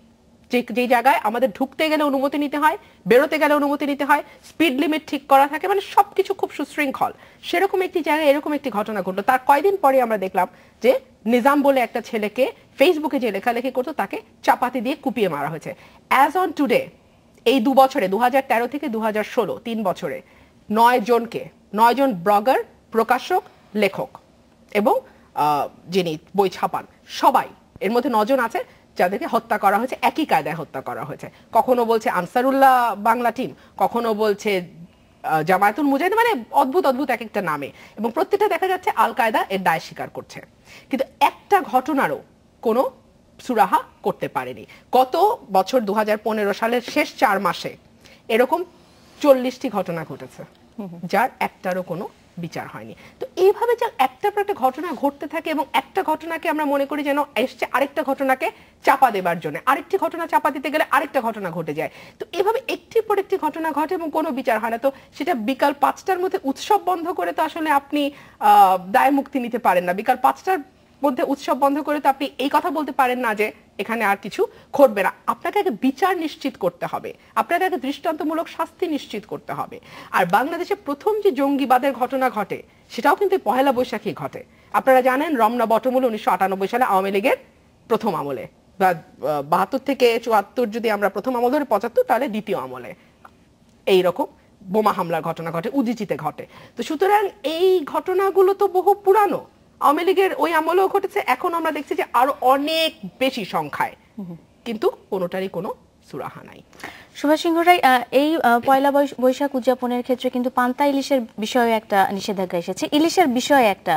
যে জায়গায় আমাদের ঢুকতে গেলে অনুমতি নিতে হয়, বেরোতে গেলে অনুমতি নিতে হয়, স্পিড লিমিট ঠিক করা থাকে, মানে সবকিছু খুব সুশৃঙ্খল। সেরকম একটি জায়গায় এরকম একটি ঘটনা ঘটলো। তার কয়েকদিন পরে আমরা দেখলাম যে নিজাম বলে একটা ছেলেকে ফেসবুকে যে লেখালেখি করতো, তাকে চাপাতি দিয়ে কুপিয়ে মারা হয়েছে। অ্যাজ অন টুডে, এই 2 বছরে, 2013 থেকে 2016, 3 বছরে 9 জন ব্লগার, প্রকাশক, লেখক এবং যিনি বই ছাপান, সবাই এর মধ্যে 9 জন আছে যাদেরকে হত্যা করা হয়েছে, একই কায়দায় হত্যা করা হয়েছে। কখনো বলছে আনসারুল্লাহ বাংলা টিম, কখনো বলছে জামায়াতুল মুজাহিদ, মানে অদ্ভুত অদ্ভুত এক একটা নামে, এবং প্রত্যেকটা দেখা যাচ্ছে আল কায়দা এর দায় স্বীকার করছে, কিন্তু একটা ঘটনারও কোনো সুরাহা করতে পারেনি। গত বছর 2015 সালের শেষ 4 মাসে এরকম 40টি ঘটনা ঘটেছে, যার একটারও কোনো বিচার হয়নি। তো এইভাবে যে একটার পর একটা ঘটনা ঘটতে থাকে, এবং একটা ঘটনাকে আমরা মনে করি যেন এসছে আরেকটা ঘটনাকে চাপা দেবার জন্য, আরেকটি ঘটনা চাপা দিতে গেলে আরেকটা ঘটনা ঘটে যায়। তো এভাবে একটির পর একটি ঘটনা ঘটে এবং কোনো বিচার হয় না। তো সেটা বিকাল 5টার মধ্যে উৎসব বন্ধ করে তো আসলে আপনি দায় মুক্তি নিতে পারেন না। বিকাল 5টার মধ্যে উৎসব বন্ধ করে তো আপনি এই কথা বলতে পারেন না যে এখানে আর কিছু ঘটবে না। আপনাকে আগে বিচার নিশ্চিত করতে হবে, আপনাকে আগে দৃষ্টান্তমূলক শাস্তি নিশ্চিত করতে হবে। আর বাংলাদেশে প্রথম যে জঙ্গিবাদের ঘটনা ঘটে, সেটাও কিন্তু পহেলা বৈশাখী ঘটে। আপনারা জানেন, রমনা বটমূল 1998 সালে আওয়ামী লীগের প্রথম আমলে, বা 72 থেকে 74 যদি আমরা প্রথম আমল ধরে 75, তাহলে দ্বিতীয় আমলে এইরকম বোমা হামলার ঘটনা ঘটে, উদীচিতে ঘটে। তো সুতরাং এই ঘটনাগুলো তো বহু পুরানো, আওয়ামী লীগের ওই আমলেও ঘটেছে, এখন আমরা দেখছি যে আরো অনেক বেশি সংখ্যায়, কিন্তু কোনোটারই কোনো সুরাহা নাই। সুভাষ সিংহ রায়, এই পয়লা বৈশাখ উদযাপনের ক্ষেত্রে কিন্তু পান্তা ইলিশের বিষয়ে একটা নিষেধাজ্ঞা এসেছে, ইলিশের বিষয়ে একটা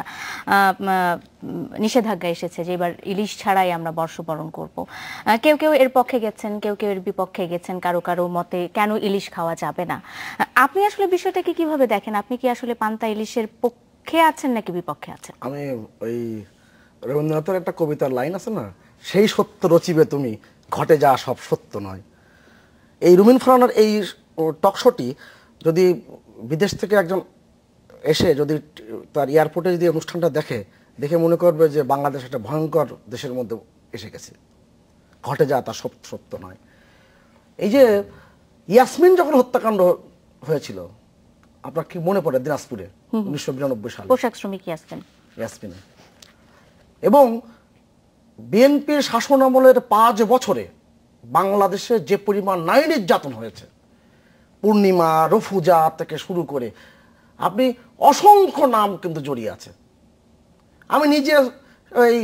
নিষেধাজ্ঞা এসেছে যে এবার ইলিশ ছাড়াই আমরা বর্ষবরণ করব। কেউ কেউ এর পক্ষে গেছেন, কেউ কেউ এর বিপক্ষে গেছেন, কারো কারো মতে কেন ইলিশ খাওয়া যাবে না। আপনি আসলে বিষয়টাকে কিভাবে দেখেন? আপনি কি আসলে পান্তা ইলিশের পক্ষে আছেন নাকি বিপক্ষে আছেন? আমি ওই রবীন্দ্রনাথের একটা কবিতার লাইন আছে না, সেই সত্য রচিবে তুমি, ঘটে যা সব সত্য নয়। এই রুমিন ফারহানার এই টকশোটি যদি বিদেশ থেকে একজন এসে যদি তার এয়ারপোর্টে যদি অনুষ্ঠানটা দেখে মনে করবে যে বাংলাদেশ একটা ভয়ঙ্কর দেশের মধ্যে এসে গেছে, ঘটে যা তা সত্য নয়। এই যে ইয়াসমিন যখন হত্যাকাণ্ড হয়েছিল, আপনার কি মনে পড়ে? দিনাজপুরে 1992 সালে পোশাক শ্রমিক ইয়াসমিনে। এবং বিএনপির শাসন আমলের 5 বছরে বাংলাদেশে যে পরিমাণ নারী নির্যাতন হয়েছে, পূর্ণিমা, রফুজা থেকে শুরু করে আপনি অসংখ্য নাম কিন্তু জড়িয়ে আছে। আমি নিজে এই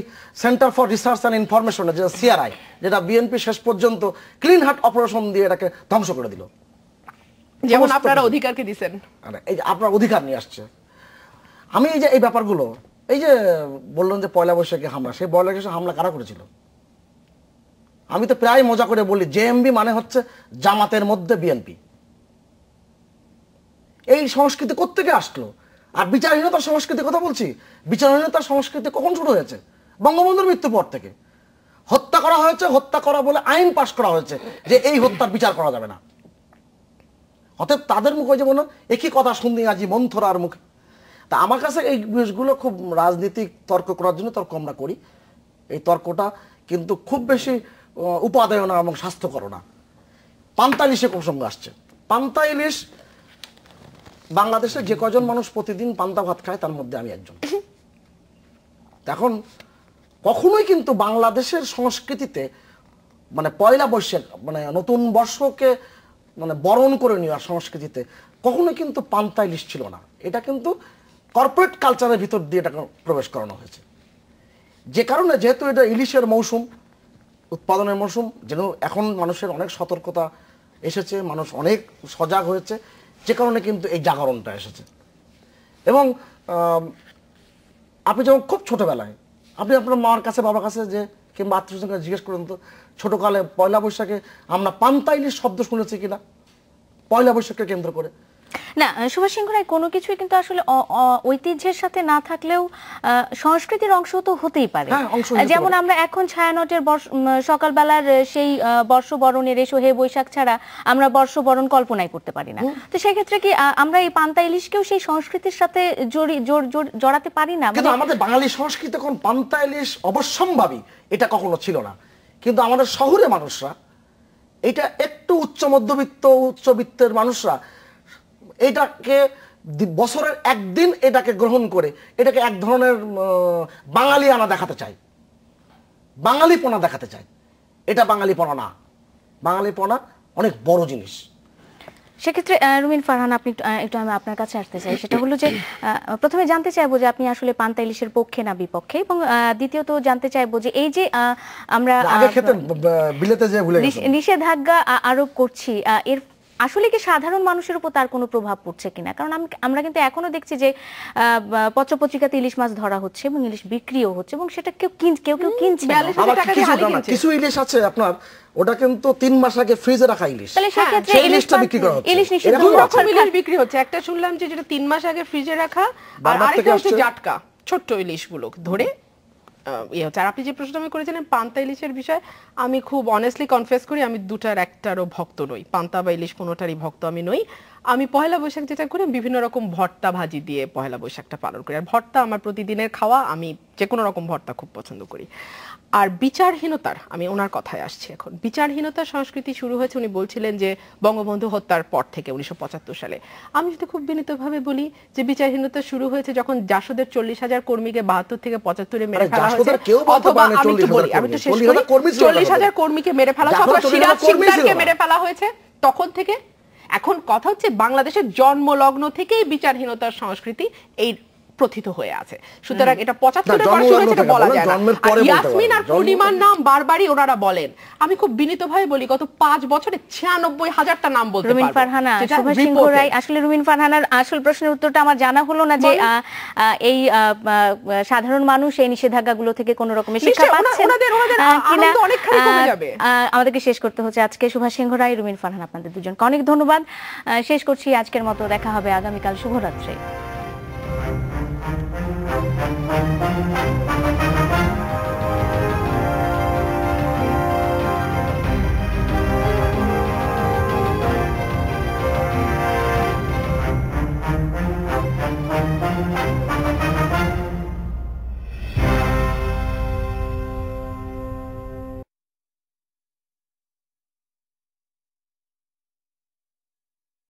centre for research and information, যেটা সিআরআই, যেটা বিএনপি শেষ পর্যন্ত ক্লিন হার্ট অপারেশন দিয়ে এটাকে ধ্বংস করে দিল। যেমন আপনারা অধিকারকে দিচ্ছেন, এই যে আপনার অধিকার নিয়ে আসছে। আমি এই যে এই ব্যাপারগুলো, এই যে বললেন যে পয়লা বৈশাখে হামলা, সেই পয়লা বৈশাখে হামলা কারা করেছিল? আমি তো প্রায় মজা করে বলি জেএমবি মানে হচ্ছে জামাতের মধ্যে বিএনপি। এই সংস্কৃতি কোত্থেকে আসলো? আর বিচারহীনতার সংস্কৃতির কথা বলছি, বিচারহীনতার সংস্কৃতি কখন শুরু হয়েছে? বঙ্গবন্ধুর মৃত্যুর পর থেকে হত্যা করা হয়েছে, হত্যা করা বলে আইন পাশ করা হয়েছে যে এই হত্যার বিচার করা যাবে না। অতএব তাদের মুখে যে মনে একই কথা শুনি আজি মন্থরার মুখে। তা আমার কাছে এই বিষয়গুলো খুব রাজনীতিক তর্ক করার জন্য তর্ক আমরা করি। এই তর্কটা কিন্তু খুব বেশি উপাদেয় না এবং স্বাস্থ্যকর না। পান্তা ইলিশের প্রসঙ্গ আসছে। পান্তা ইলিশ বাংলাদেশে যে কজন মানুষ প্রতিদিন পান্তা ভাত খায় তার মধ্যে আমি একজন। এখন কখনোই কিন্তু বাংলাদেশের সংস্কৃতিতে মানে পয়লা বৈশাখ মানে নতুন বর্ষকে মানে বরণ করে নেওয়ার সংস্কৃতিতে কখনোই কিন্তু পান্তা ইলিশ ছিল না। এটা কিন্তু কর্পোরেট কালচারের ভিতর দিয়ে এটা প্রবেশ করানো হয়েছে। যে কারণে যেহেতু এটা ইলিশের মৌসুম, উৎপাদনের মৌসুম, যেন এখন মানুষের অনেক সতর্কতা এসেছে, মানুষ অনেক সজাগ হয়েছে, যে কারণে কিন্তু এই জাগরণটা এসেছে। এবং আপনি যখন খুব ছোটবেলায় আপনি আপনার মার কাছে, বাবার কাছে যে কিংবা আত্মীয়স্বজনকে জিজ্ঞেস করুন তো, ছোটকালে পয়লা বৈশাখে আমরা পান্তা ইলিশ শব্দ শুনেছি কিনা পয়লা বৈশাখকে কেন্দ্র করে? না, সুভাষ সিংহ রায়, কোনো কিছুই কিন্তু আসলে ঐতিহ্যের সাথে না থাকলেও সংস্কৃতির অংশ তো হতেই পারে। যেমন আমরা এখন ছায়ানটের সকালবেলার সেই বর্ষবরণের এসো হে বৈশাখ ছাড়া আমরা বর্ষবরণ কল্পনাই করতে পারি না। তো সেক্ষেত্রে কি আমরা এই পান্তা ইলিশকেও সেই সংস্কৃতির সাথে জড়াতে পারি না? কিন্তু আমাদের বাঙালি সংস্কৃতি এখন পান্তা ইলিশ অবশ্যম্ভাবী এটা কখনো ছিল না। কিন্তু আমাদের শহুরে মানুষরা, এটা একটু উচ্চ মধ্যবিত্ত উচ্চবিত্তের মানুষরা এটাকে বছরের একদিন এটাকে গ্রহণ করে এটাকে এক ধরনের বাঙালিয়ানা দেখাতে চায়, বাঙালিপনা দেখাতে চায়। এটা বাঙালিপনা না, বাঙালিপনা অনেক বড় জিনিস। সেক্ষেত্রে রুমিন ফারহান, আপনি একটু আমি আপনার কাছে আসতে চাই। সেটা হলো যে প্রথমে জানতে চাইবো যে আপনি আসলে পান্তা ইলিশের পক্ষে না বিপক্ষে, এবং দ্বিতীয়ত জানতে চাইবো যে এই যে আমরা নিষেধাজ্ঞা আরোপ করছি, এর আসলে কি সাধারণ মানুষের উপর তার কোনো প্রভাব পড়ছে কিনা? কারণ আমরা কিন্তু এখনো দেখছি যে পত্রপত্রিকাতে ইলিশ মাছ ধরা হচ্ছে এবং ইলিশ বিক্রিও হচ্ছে, এবং সেটা কেউ কিনছে। কিছু ইলিশ আছে আপনার ওটা কিন্তু 3 মাস আগে ফ্রিজে রাখা ইলিশ, তাহলে সেক্ষেত্রে ইলিশটা বিক্রি করা হচ্ছে। ইলিশ নিষিদ্ধ, দুই রকম ইলিশ বিক্রি হচ্ছে। একটা শুনলাম যে যেটা 3 মাস আগে ফ্রিজে রাখা, আর আরেকটা হচ্ছে জাটকা ছোট্ট ইলিশগুলো ধরে আর আপনি যে প্রশ্নটা আমি করেছিলেন পান্তা ইলিশের বিষয়, আমি খুব অনেস্টলি কনফেস করি আমি দুটার একটারও ভক্ত নই। পান্তা বা ইলিশ কোনোটারই ভক্ত আমি নই। আমি পয়লা বৈশাখ যেটা করি বিভিন্ন রকম ভর্তা ভাজি দিয়ে পয়লা বৈশাখটা পালন করি। আর ভর্তা আমার প্রতিদিনের খাওয়া, আমি যে কোনো রকম ভর্তা খুব পছন্দ করি। আর বিচারহীনতার, আমি ওনার কথায় আসছি এখন। বিচারহীনতার সংস্কৃতি শুরু হয়েছে, উনি বলছিলেন যে বঙ্গবন্ধু হত্যার পর থেকে 1975 সালে। আমি যদি খুব বিনীতভাবে বলি যে বিচারহীনতা শুরু হয়েছে যখন জাসদের 40,000 কর্মীকে 72 থেকে 75-এ মেরে ফেলা হয়েছে, অথবা আমি একটু বলি, আমি একটু শেষ করি, 40,000 কর্মীকে মেরে ফেলা হয়েছে, অথবা সিরাজ শিকদারকে মেরে ফেলা হয়েছে, তখন থেকে এখন কথা হচ্ছে বাংলাদেশের জন্মলগ্ন থেকেই বিচারহীনতার সংস্কৃতি এই প্রথিত হয়ে আছে, সুতরাং এটা 75-এর পর শুরু হয়েছে বলা যায় না। ইয়াসমিন আর পূর্ণিমার নাম বারবারই ওনারা বলেন, আমি খুব বিনীতভাবে বলি গত 5 বছরে 96,000টা নাম বলতে পারবো। রুমিন ফারহানা, সুভাষ সিংহ রায়, আসলে রুমিন ফারহানার আসল প্রশ্নের উত্তরটা আমার জানা হলো না যে এই সাধারণ মানুষ এই নিষেধাজ্ঞাগুলো থেকে কোনো রকমের শিক্ষা পাচ্ছে কিনা। আমাদেরকে শেষ করতে হচ্ছে আজকে। সুভাষ সিংহ রায়, রুমিন ফারহানা, আপনাদের দুজনকে অনেক ধন্যবাদ। শেষ করছি আজকের মতো, দেখা হবে আগামীকাল। শুভরাত্রি।